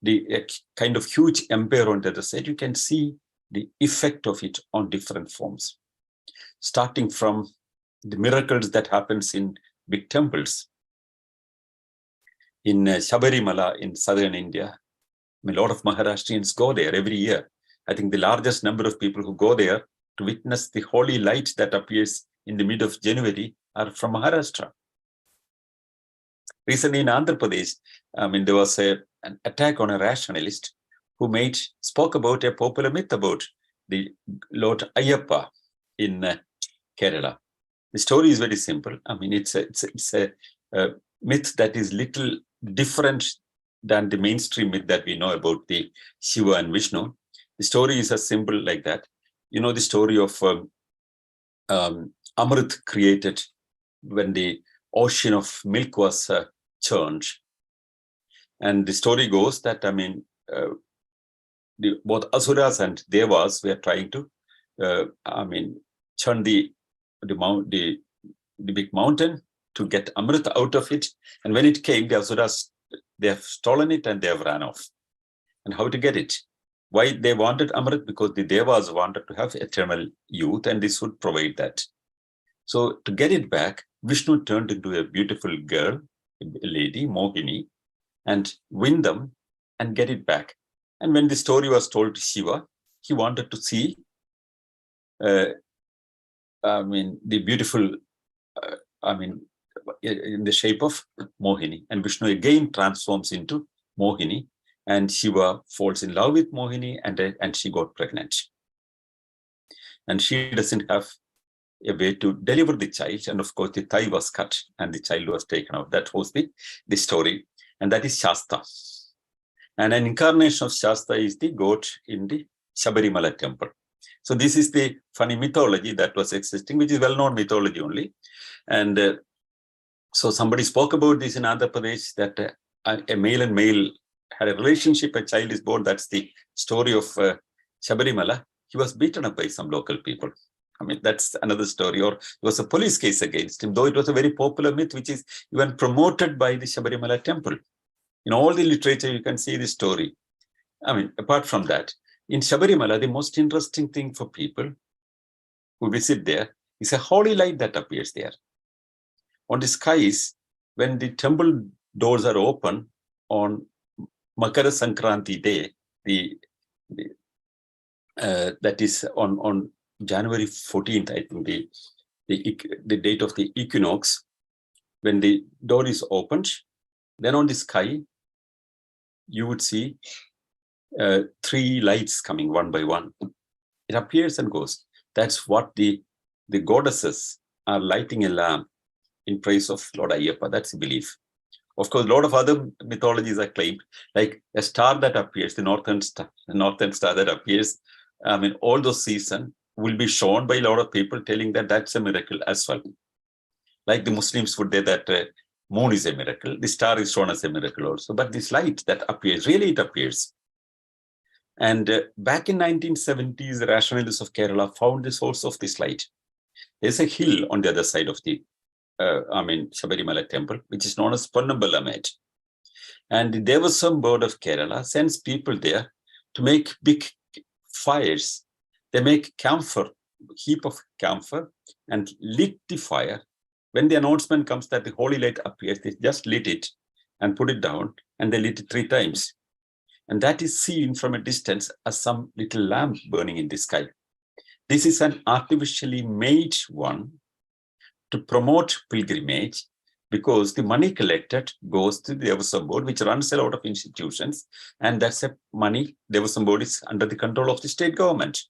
the kind of huge empire on the other side, you can see the effect of it on different forms. Starting from the miracles that happens in big temples. In Sabarimala in southern India, a lot of Maharashtrians go there every year. I think the largest number of people who go there to witness the holy light that appears in the mid of January are from Maharashtra. Recently in Andhra Pradesh, there was a an attack on a rationalist who spoke about a popular myth about the Lord Ayyappa in Kerala. The story is very simple. I mean, it's a myth that is little different than the mainstream myth that we know about the Shiva and Vishnu. The story is as simple like that. You know the story of Amrit created when the ocean of milk was churned. And the story goes that, I mean, both Asuras and Devas were trying to, churn the big mountain to get Amrit out of it. And when it came, the Asuras, they have stolen it and they have ran off. And how to get it? Why they wanted Amrit? Because the Devas wanted to have eternal youth, and this would provide that. So to get it back, Vishnu turned into a beautiful girl, a lady, Mohini, and win them and get it back. And when the story was told to Shiva, he wanted to see, the beautiful, in the shape of Mohini. And Vishnu again transforms into Mohini, and Shiva falls in love with Mohini, and she got pregnant. And she doesn't have a way to deliver the child, and of course the thigh was cut and the child was taken out. That was the story, and that is Shasta. And an incarnation of Shasta is the goat in the Shabarimala temple. So this is the funny mythology that was existing, which is well-known mythology only. And so somebody spoke about this in Andhra Pradesh, that a male and male had a relationship, a child is born. That's the story of Shabarimala. He was beaten up by some local people. I mean, that's another story. Or it was a police case against him, though it was a very popular myth, which is even promoted by the Shabarimala temple. In all the literature, you can see the story. I mean, apart from that, in Shabarimala, the most interesting thing for people who visit there is a holy light that appears there. On the skies, when the temple doors are open on Makara Sankranti day, that is on January 14th, I think, the date of the equinox, when the door is opened, then on the sky, you would see 3 lights coming one by one. It appears and goes. That's what the goddesses are lighting a lamp in praise of Lord Ayyappa. That's the belief. Of course, a lot of other mythologies are claimed, like a star that appears, the northern star that appears. I mean, all those seasons will be shown by a lot of people telling that that's a miracle as well. Like the Muslims would say that moon is a miracle, the star is shown as a miracle also. But this light that appears, really it appears. And back in 1970s, the rationalists of Kerala found the source of this light. There's a hill on the other side of the Shabarimala temple, which is known as Ponnambalamed. And there was some board of Kerala sends people there to make big fires. They make camphor, heap of camphor, and lit the fire. When the announcement comes that the holy light appears, they just lit it and put it down, and they lit it 3 times. And that is seen from a distance as some little lamp burning in the sky. This is an artificially made one to promote pilgrimage, because the money collected goes to the Devasam Board, which runs a lot of institutions, and that's a money, Devasam Board is under the control of the state government.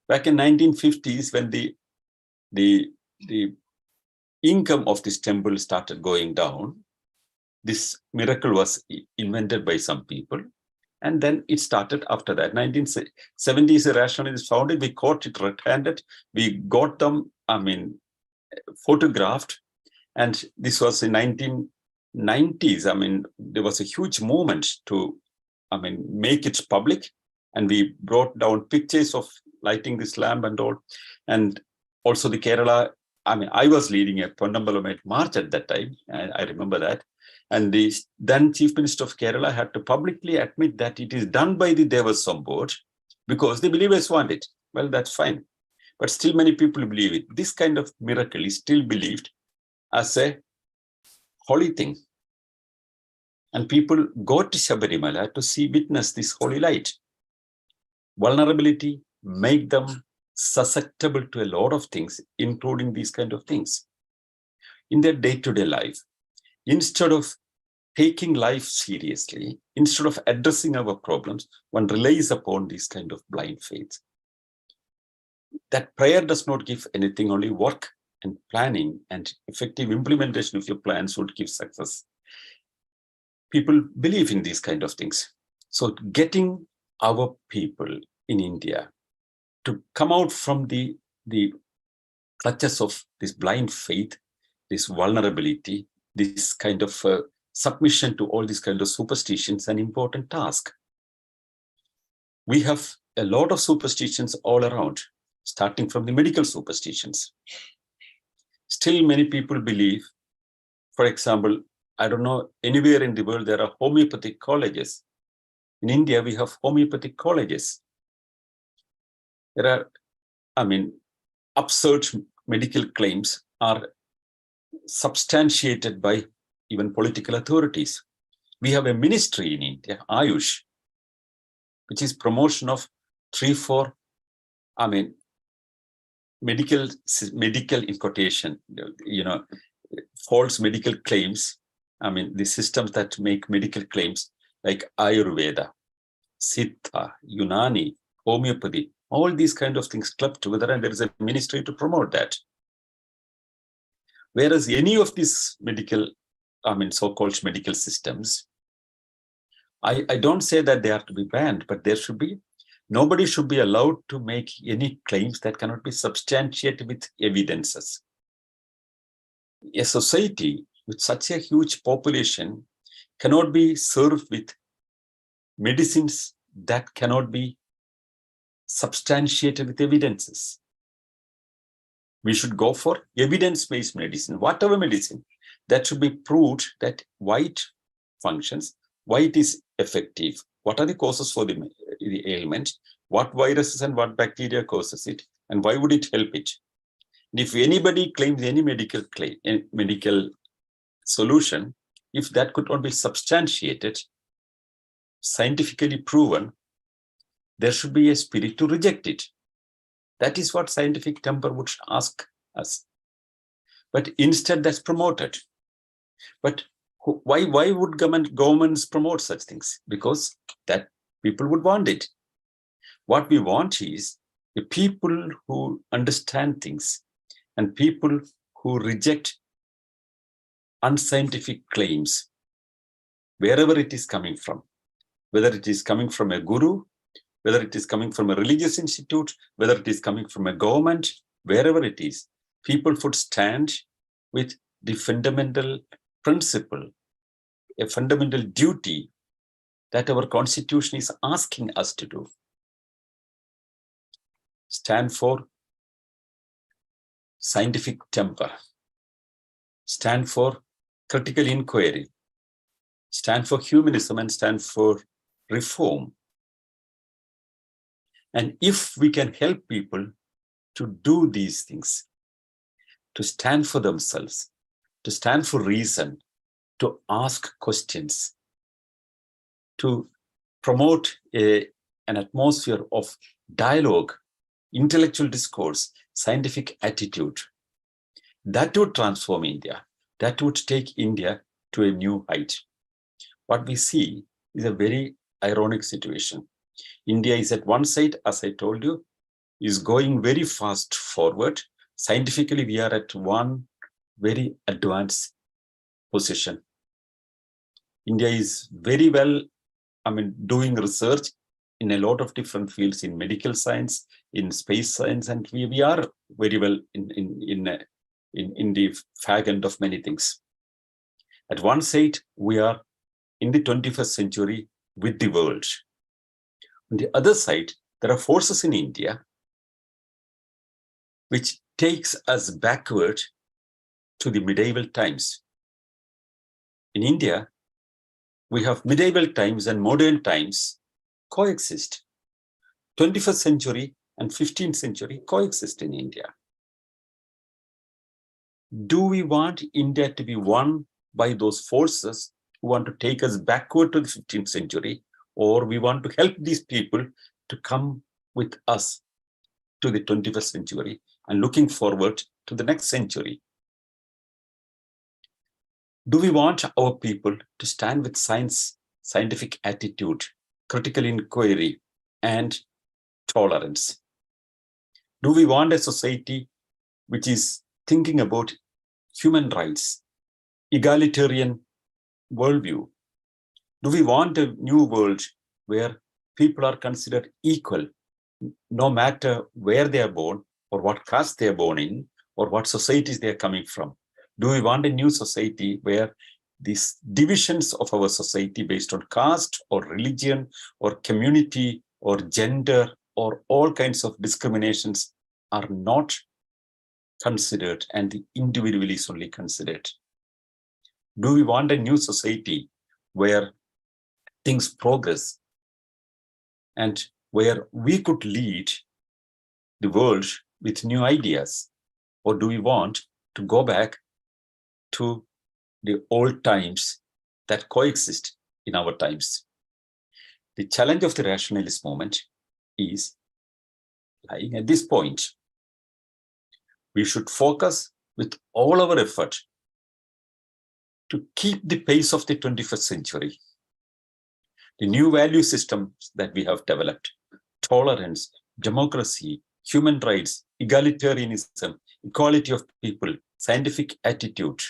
Back in 1950s, when the income of this temple started going down, this miracle was invented by some people, and then it started after that. 1970s, the rationalists found it, we caught it red-handed, we got them, photographed, and this was in 1990s. I mean, there was a huge movement to, make it public, and we brought down pictures of lighting this lamp and all. And also the Kerala, I was leading a Ponnambalamed march at that time, I remember that. And the then Chief Minister of Kerala had to publicly admit that it is done by the Devasam Board because the believers want it. Well, that's fine. But still many people believe it. This kind of miracle is still believed as a holy thing. And people go to Shabarimala to witness this holy light. Vulnerability make them susceptible to a lot of things, including these kind of things. In their day-to-day life, instead of taking life seriously, instead of addressing our problems, one relies upon this kind of blind faith. That prayer does not give anything, only work and planning and effective implementation of your plans would give success. People believe in these kind of things. So getting our people in India to come out from the clutches of this blind faith, this vulnerability, this kind of submission to all these kind of superstitions, an important task. We have a lot of superstitions all around, starting from the medical superstitions. Still, many people believe, for example, I don't know, anywhere in the world there are homeopathic colleges. In India, we have homeopathic colleges. There are, absurd medical claims are substantiated by even political authorities. We have a ministry in India, Ayush, which is promotion of 3-4, medical in quotation, false medical claims. The systems that make medical claims like Ayurveda, Siddha, Unani, homeopathy, all these kind of things clubbed together, and there is a ministry to promote that. Whereas any of these medical, so-called medical systems, I don't say that they are to be banned, but there should be, nobody should be allowed to make any claims that cannot be substantiated with evidences. A society with such a huge population cannot be served with medicines that cannot be substantiated with evidences. We should go for evidence-based medicine, whatever medicine, that should be proved that why it functions, why it is effective, what are the causes for the ailment, what viruses and what bacteria causes it, and why would it help it. And if anybody claims any medical solution, if that could not be substantiated, scientifically proven, there should be a spirit to reject it. That is what scientific temper would ask us. But instead, that's promoted. But why would governments promote such things? Because that people would want it. What we want is the people who understand things and people who reject unscientific claims, wherever it is coming from, whether it is coming from a guru, whether it is coming from a religious institute, whether it is coming from a government, wherever it is, people would stand with the fundamental principle, a fundamental duty that our constitution is asking us to do. Stand for scientific temper, stand for critical inquiry, stand for humanism, and stand for reform. And if we can help people to do these things, to stand for themselves, to stand for reason, to ask questions, to promote an atmosphere of dialogue, intellectual discourse, scientific attitude, that would transform India. That would take India to a new height. What we see is a very ironic situation. India is at one side, as I told you, is going very fast forward. Scientifically, we are at one very advanced position. India is very well, doing research in a lot of different fields, in medical science, in space science, and we are very well in the fag end of many things. At one side, we are in the 21st century with the world. On the other side, there are forces in India which takes us backward to the medieval times. In India, we have medieval times and modern times coexist. 21st century and 15th century coexist in India. Do we want India to be won by those forces who want to take us backward to the 15th century, or we want to help these people to come with us to the 21st century and looking forward to the next century? Do we want our people to stand with scientific attitude, critical inquiry, and tolerance? Do we want a society which is thinking about human rights, egalitarian worldview? Do we want a new world where people are considered equal, no matter where they are born, or what caste they are born in, or what societies they are coming from? Do we want a new society where these divisions of our society based on caste or religion or community or gender or all kinds of discriminations are not considered and the individual is only considered? Do we want a new society where things progress and where we could lead the world with new ideas? Or do we want to go back to the old times that coexist in our times? The challenge of the rationalist movement is lying at this point. We should focus with all our effort to keep the pace of the 21st century. The new value systems that we have developed, tolerance, democracy, human rights, egalitarianism, equality of people, scientific attitude,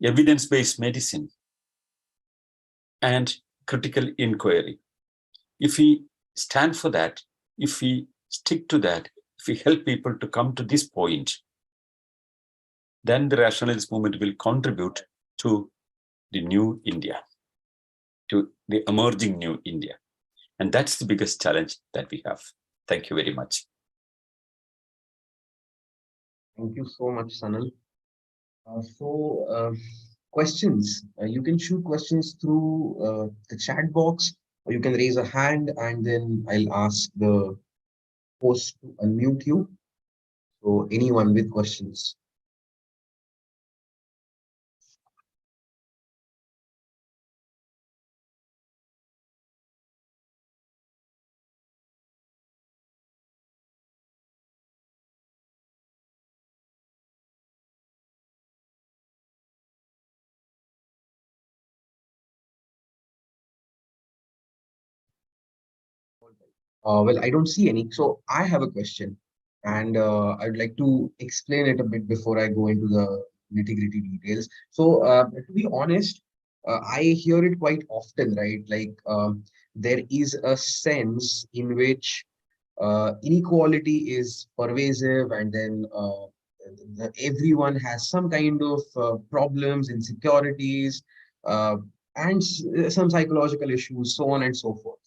evidence-based medicine, and critical inquiry. If we stand for that, if we stick to that, if we help people to come to this point, then the rationalist movement will contribute to the new India, to the emerging new India. And that's the biggest challenge that we have. Thank you very much. Thank you so much, Sanal. Questions. You can shoot questions through the chat box, or you can raise a hand, and then I'll ask the host to unmute you. So anyone with questions. Well, I don't see any. So I have a question, and I'd like to explain it a bit before I go into the nitty-gritty details. So, to be honest, I hear it quite often, right? Like, there is a sense in which inequality is pervasive, and then everyone has some kind of problems, insecurities, uh, and some psychological issues, so on and so forth.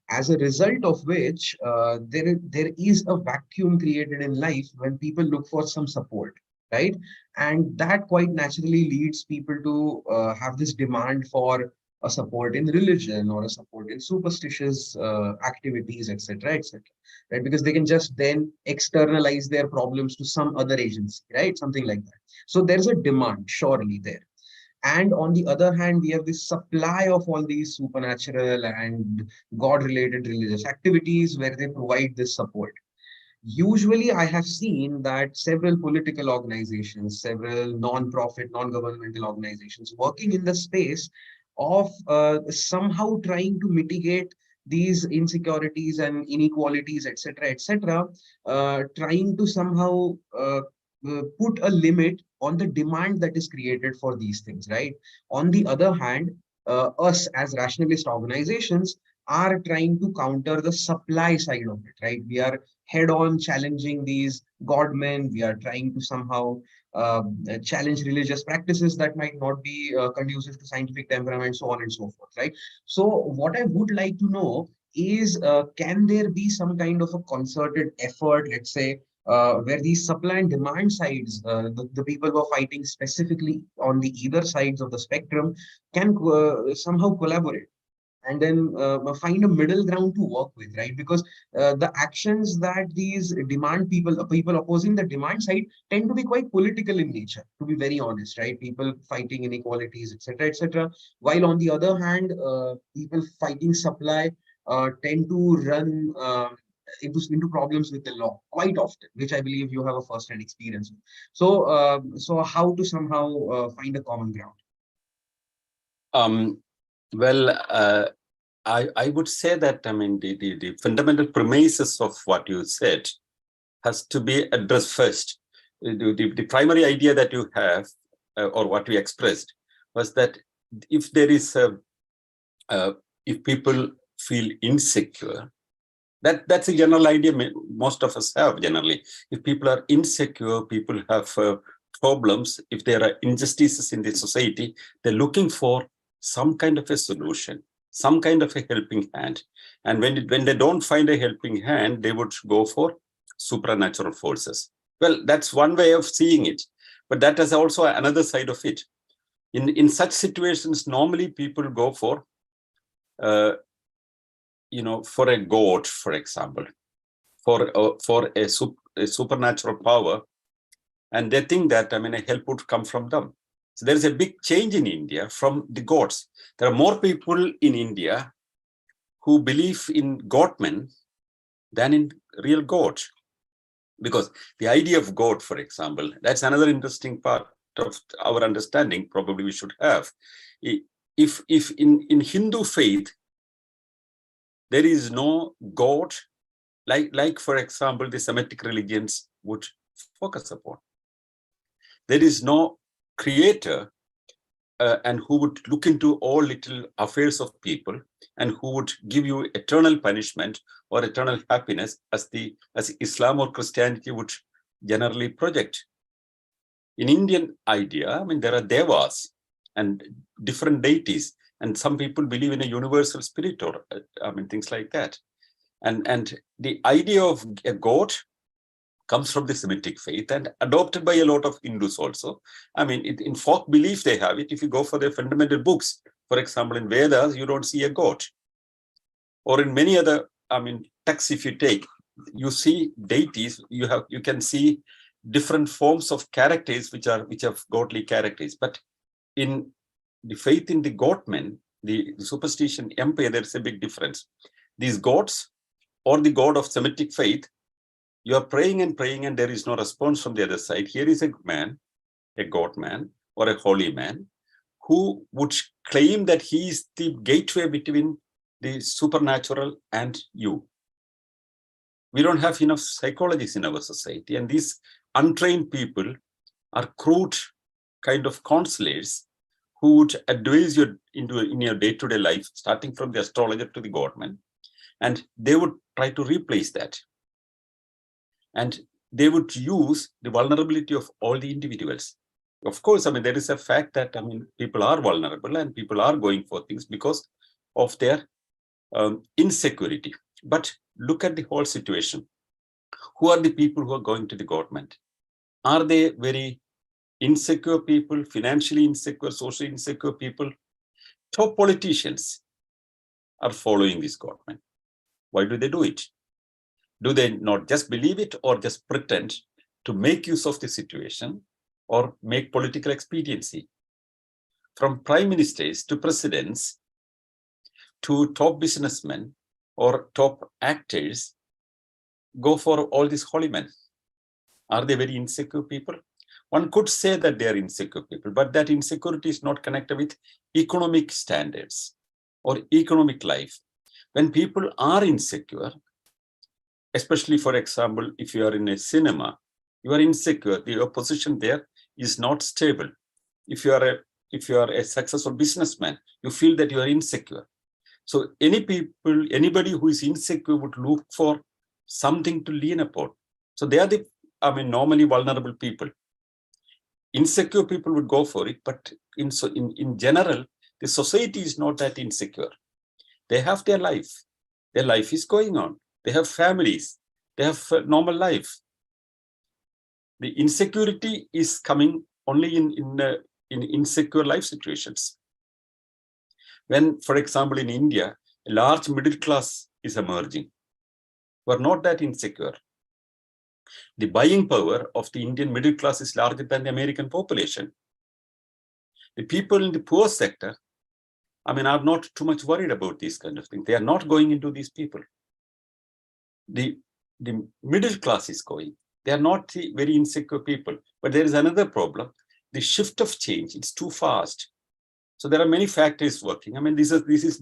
As a result of which, there is a vacuum created in life when people look for some support, right? And that quite naturally leads people to have this demand for a support in religion or a support in superstitious activities, etc., etc., right? Because they can just then externalize their problems to some other agency, right? Something like that. So there's a demand surely there. And on the other hand, we have this supply of all these supernatural and God related religious activities where they provide this support. Usually, I have seen that several political organizations, several non-profit, non-governmental organizations working in the space of somehow trying to mitigate these insecurities and inequalities, etc., etc., trying to somehow put a limit on the demand that is created for these things, right? On the other hand, us as rationalist organizations are trying to counter the supply side of it, right? We are head on challenging these godmen. We are trying to somehow challenge religious practices that might not be conducive to scientific temperament, so on and so forth, right? So, what I would like to know is can there be some kind of a concerted effort, let's say, where these supply and demand sides, the people who are fighting specifically on the either sides of the spectrum, can somehow collaborate and then find a middle ground to work with, right? Because the actions that these demand people, people opposing the demand side, tend to be quite political in nature, to be very honest, right? People fighting inequalities, etc., etc. While on the other hand, people fighting supply tend to run. into problems with the law quite often, which I believe you have a first-hand experience with. So how to somehow find a common ground? Um, well, I would say that, I mean, the fundamental premises of what you said has to be addressed first. The primary idea that you have, or what you expressed, was that if there is if people feel insecure, that's a general idea most of us have generally. If people are insecure, people have problems, if there are injustices in the society, they're looking for some kind of a solution, some kind of a helping hand. And when they don't find a helping hand, they would go for supernatural forces. Well, that's one way of seeing it, but that is also another side of it. In such situations, normally people go for for a god, for example, for a supernatural power, and they think that, I mean, a help would come from them. So there is a big change in India from the gods. There are more people in India who believe in godmen than in real God, because the idea of God, for example, that's another interesting part of our understanding. Probably we should have. If in Hindu faith there is no God, like for example, the Semitic religions would focus upon. There is no creator, and who would look into all little affairs of people and who would give you eternal punishment or eternal happiness as Islam or Christianity would generally project. In Indian idea, I mean, there are devas and different deities, and some people believe in a universal spirit, or I mean, things like that. And the idea of a god comes from the Semitic faith and adopted by a lot of Hindus also. I mean, in folk belief, they have it. If you go for their fundamental books, for example, in Vedas, you don't see a god. Or in many other, I mean, texts, if you take, you see deities, you can see different forms of characters which have godly characters. But in the faith in the godmen, the superstition empire, there's a big difference. These gods, or the god of Semitic faith, you are praying and praying and there is no response from the other side. Here is a man, a god man, or a holy man, who would claim that he is the gateway between the supernatural and you. We don't have enough psychologists in our society, and these untrained people are crude kind of counselors who would advise you in your day-to-day life, starting from the astrologer to the godman, and they would try to replace that. And they would use the vulnerability of all the individuals. Of course, I mean, there is a fact that, I mean, people are vulnerable and people are going for things because of their insecurity. But look at the whole situation. Who are the people who are going to the government? Are they very insecure people, financially insecure, socially insecure people? Top politicians are following this government. Why do they do it? Do they not just believe it or just pretend to make use of the situation or make political expediency? From prime ministers to presidents to top businessmen or top actors, go for all these holy men. Are they very insecure people? One could say that they are insecure people, but that insecurity is not connected with economic standards or economic life. When people are insecure, especially, for example, if you are in a cinema, you are insecure. Your position there is not stable. If you are a successful businessman, you feel that you are insecure. So anybody who is insecure would look for something to lean upon. So they are normally vulnerable people. Insecure people would go for it, but in general, the society is not that insecure. They have their life. Their life is going on. They have families. They have a normal life. The insecurity is coming only in insecure life situations. When, for example, in India, a large middle class is emerging, who are not that insecure. The buying power of the Indian middle class is larger than the American population. The people in the poor sector, I mean, are not too much worried about these kind of things. They are not going into these people. the middle class is going. They are not the very insecure people. But there is another problem. The shift of change, it's too fast. So there are many factors working. I mean, this is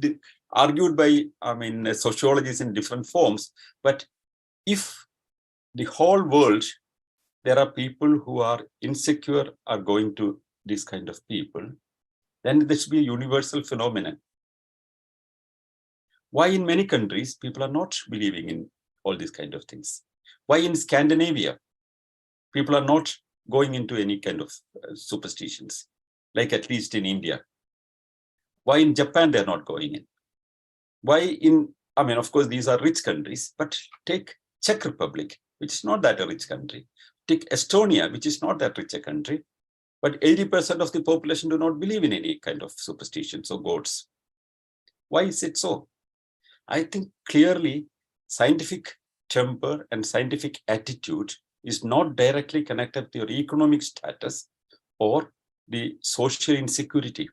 argued by, sociologists in different forms. But if the whole world, there are people who are insecure are going to this kind of people, then this should be a universal phenomenon. Why in many countries, people are not believing in all these kind of things? Why in Scandinavia, people are not going into any kind of superstitions, like at least in India? Why in Japan, they're not going in? Why in, of course, these are rich countries, but take Czech Republic, which is not that a rich country. Take Estonia, which is not that rich a country, but 80% of the population do not believe in any kind of superstitions or gods. Why is it so? I think clearly scientific temper and scientific attitude is not directly connected to your economic status or the social insecurity.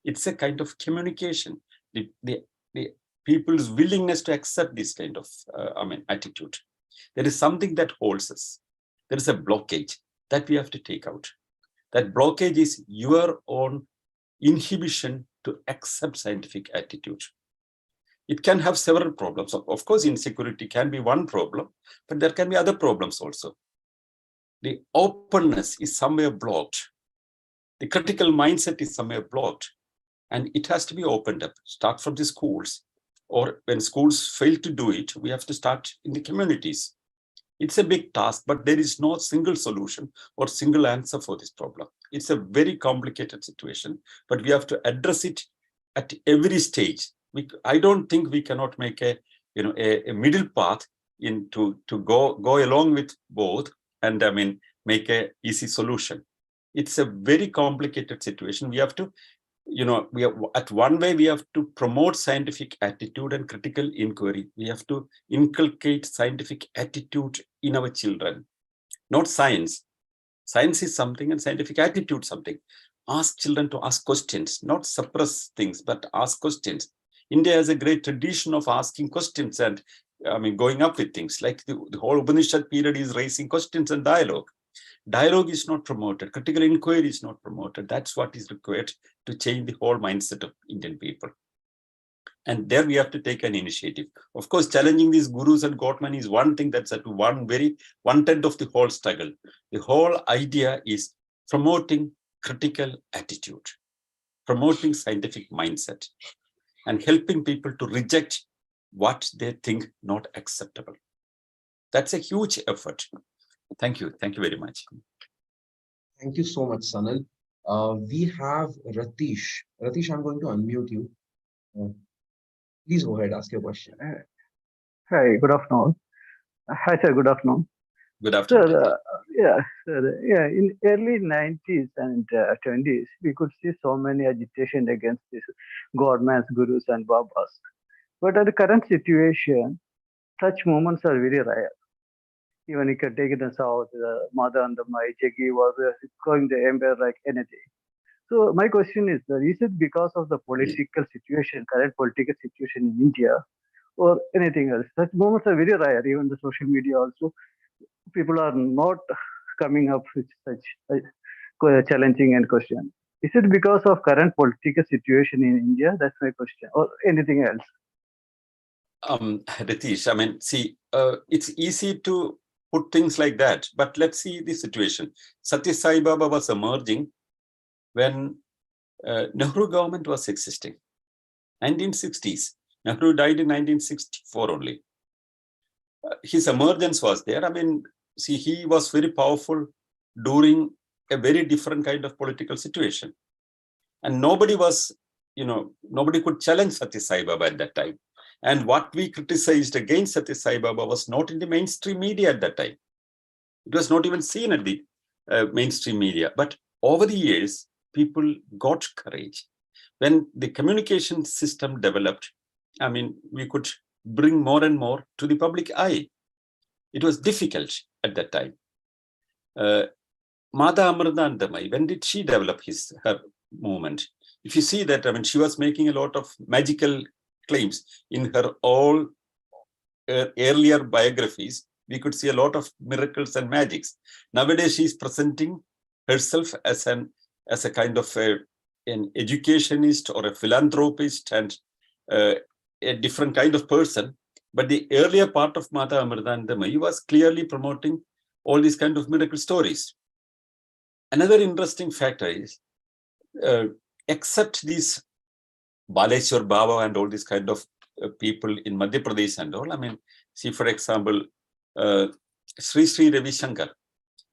It's a kind of communication, the people's willingness to accept this kind of attitude. There is something that holds us. There is a blockage that we have to take out. That blockage is your own inhibition to accept scientific attitude. It can have several problems. Of course, insecurity can be one problem, but there can be other problems also. The openness is somewhere blocked. The critical mindset is somewhere blocked. And it has to be opened up. Start from the schools. Or when schools fail to do it, we have to start in the communities. It's a big task, but there is no single solution or single answer for this problem. It's a very complicated situation, but we have to address it at every stage. I don't think we cannot make a middle path to go along with both and make a easy solution. It's a very complicated situation. We have to, at one way, we have to promote scientific attitude and critical inquiry. We have to inculcate scientific attitude in our children, not science. Science is something and scientific attitude something. Ask children to ask questions, not suppress things, but ask questions. India has a great tradition of asking questions and going up with things. Like the whole Upanishad period is raising questions and dialogue. Dialogue is not promoted. Critical inquiry is not promoted. That's what is required to change the whole mindset of Indian people. And there we have to take an initiative. Of course, challenging these gurus and godmen is one thing that's at one-tenth of the whole struggle. The whole idea is promoting critical attitude, promoting scientific mindset, and helping people to reject what they think not acceptable. That's a huge effort. Thank you. Thank you very much. Thank you so much, Sanal. We have Ratish. Ratish, I'm going to unmute you. Please go ahead, ask your question. Hi, good afternoon. Hi, sir, good afternoon. Good afternoon. Sir, in early 90s and 20s, we could see so many agitation against these godmans, gurus, and babas. But at the current situation, such movements are very rare. Even you can take it in the south, Mother and the Mai Jaggi was going the empire like anything. So my question is it because of the political situation, current political situation in India, or anything else? Such moments are very rare. Even the social media also, people are not coming up with such challenging and question. Is it because of current political situation in India? That's my question, or anything else? Ratish, it's easy to put things like that, but let's see the situation. Satya Sai Baba was emerging when Nehru government was existing. 1960s. Nehru died in 1964 only. His emergence was there. He was very powerful during a very different kind of political situation. And nobody could challenge Satya Sai Baba at that time. And what we criticized against Satya Sai Baba was not in the mainstream media at that time. It was not even seen at the mainstream media. But over the years, people got courage. When the communication system developed, we could bring more and more to the public eye. It was difficult at that time. Mada Amrandamai, when did she develop her movement? If you see that, she was making a lot of magical claims in her all earlier biographies, we could see a lot of miracles and magics. Nowadays, she's presenting herself as a kind of an educationist or a philanthropist and a different kind of person. But the earlier part of Mata Amritanandamayi was clearly promoting all these kind of miracle stories. Another interesting factor is, except these Baleshwar Baba and all these kind of people in Madhya Pradesh and all, I mean, see, for example, Sri Sri Ravi Shankar,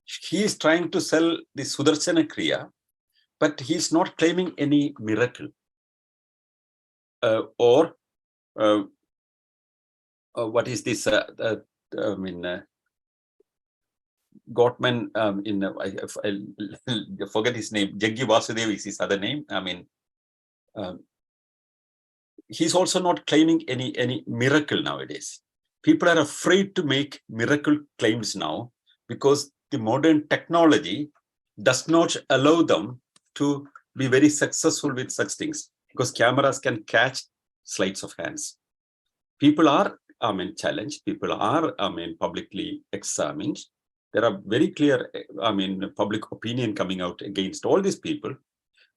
he is trying to sell the Sudarshana Kriya, but he's not claiming any miracle. What is this? I mean, Gottman, I forget his name, Jaggi Vasudev is his other name. I mean, he's also not claiming any miracle nowadays. People are afraid to make miracle claims now because the modern technology does not allow them to be very successful with such things, because cameras can catch sleights of hands. People are, I mean, challenged. People are, I mean, publicly examined. There are very clear, I mean, public opinion coming out against all these people,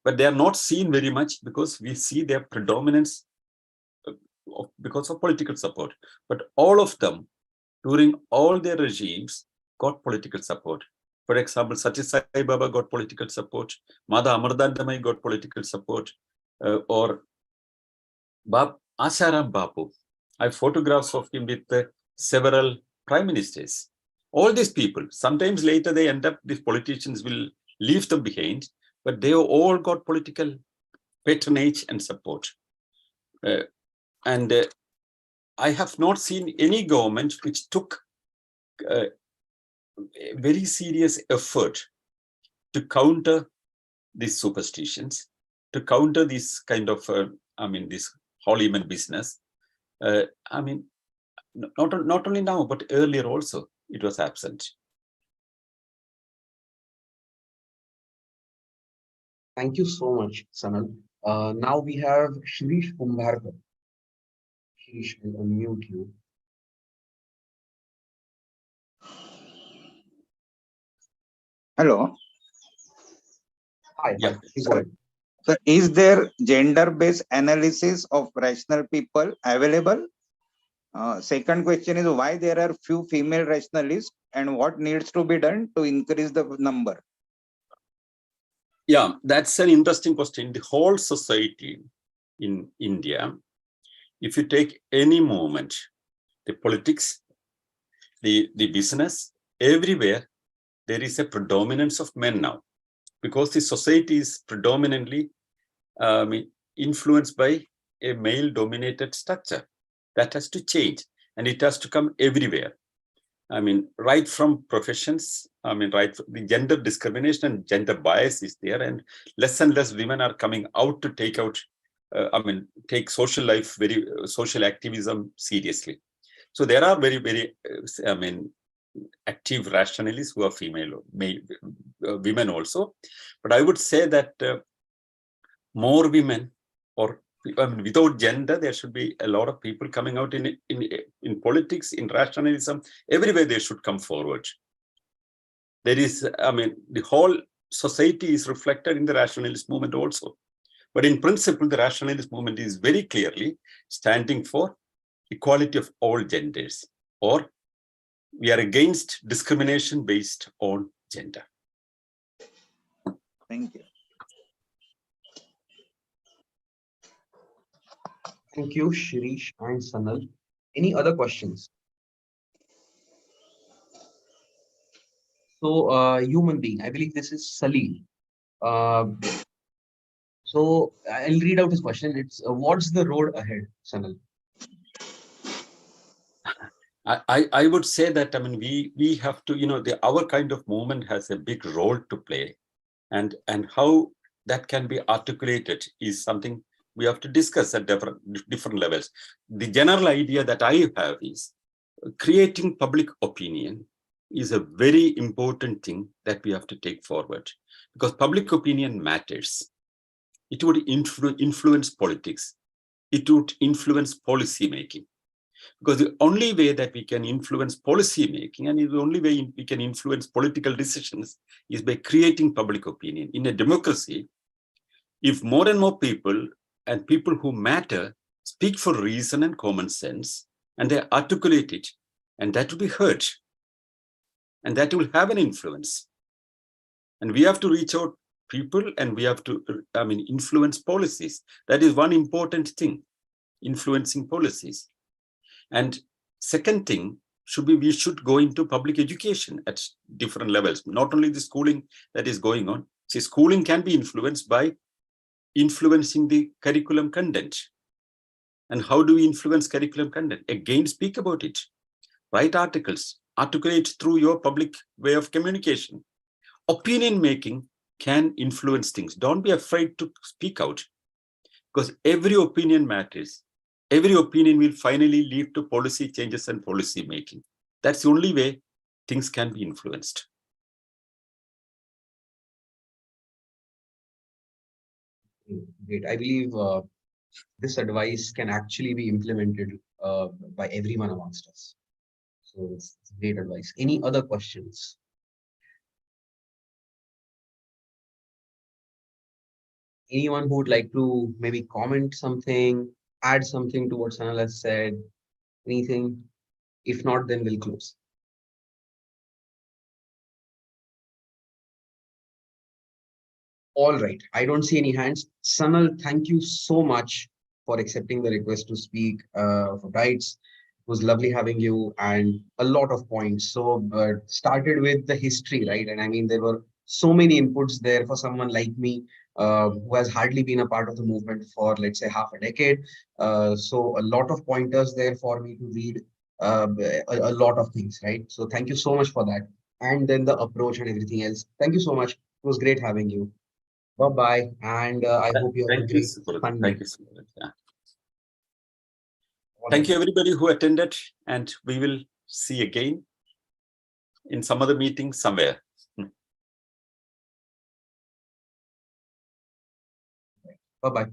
but they are not seen very much because we see their predominance because of political support. But all of them, during all their regimes, got political support. For example, Satya Sai Baba got political support, Mada Amritanandamayi got political support, or Asharam Bapu. I have photographs of him with several prime ministers. All these people, sometimes later they end up, these politicians will leave them behind, but they all got political patronage and support. I have not seen any government which took a very serious effort to counter these superstitions, to counter this kind of, I mean, this holy man business. I mean, not only now, but earlier also, it was absent. Thank you so much, Sanal. Now we have Shirish Kumbharkar. Shirish, I'll unmute you. Hello. Hi, Yeah. please go ahead. So, is there gender-based analysis of rational people available? Second question is why there are few female rationalists and what needs to be done to increase the number? Yeah, that's an interesting question. The whole society in India, if you take any moment, the politics, the business, everywhere, there is a predominance of men now, because the society is predominantly influenced by a male-dominated structure. That has to change, and it has to come everywhere. I mean, right from professions, I mean, right, the gender discrimination and gender bias is there, and less women are coming out to take out, take social life, social activism seriously. So there are very, active rationalists who are female, women also. But I would say that more women, or without gender, there should be a lot of people coming out in politics, in rationalism, everywhere they should come forward. There is, the whole society is reflected in the rationalist movement also. But in principle, the rationalist movement is very clearly standing for equality of all genders, or we are against discrimination based on gender. Thank you. Thank you, Shirish and Sanal. Any other questions? So, human being, I believe this is Salil. So I'll read out his question. It's what's the road ahead, Sanal? I would say that, we have to, our kind of movement has a big role to play, and how that can be articulated is something we have to discuss at different levels. The general idea that I have is creating public opinion is a very important thing that we have to take forward, because public opinion matters. It would influence politics. It would influence policy making. Because the only way that we can influence policy making and the only way we can influence political decisions is by creating public opinion. In a democracy, if more and more people and people who matter speak for reason and common sense, and they articulate it, and that will be heard, and that will have an influence. And we have to reach out people, and we have to, influence policies. That is one important thing, influencing policies. And second thing should be, we should go into public education at different levels, not only the schooling that is going on. See, schooling can be influenced by influencing the curriculum content. And how do we influence curriculum content? Again, speak about it. Write articles, articulate through your public way of communication. Opinion making can influence things. Don't be afraid to speak out, because every opinion matters. Every opinion will finally lead to policy changes and policy making. That's the only way things can be influenced. Great. I believe this advice can actually be implemented by everyone amongst us. So it's great advice. Any other questions? Anyone who would like to maybe comment something, add something to what Sanal has said? Anything? If not, then we'll close. All right. I don't see any hands. Sanal, thank you so much for accepting the request to speak for Brights. It was lovely having you, and a lot of points. So started with the history, right? And I mean, there were so many inputs there for someone like me who has hardly been a part of the movement for, let's say, half a decade. So a lot of pointers there for me to read a lot of things, right? So thank you so much for that. And then the approach and everything else. Thank you so much. It was great having you. Bye-bye. And I hope you have a Thank you, great Sunday. Thank you, yeah. Thank you, everybody who attended, and we will see again in some other meeting somewhere. Bye-bye.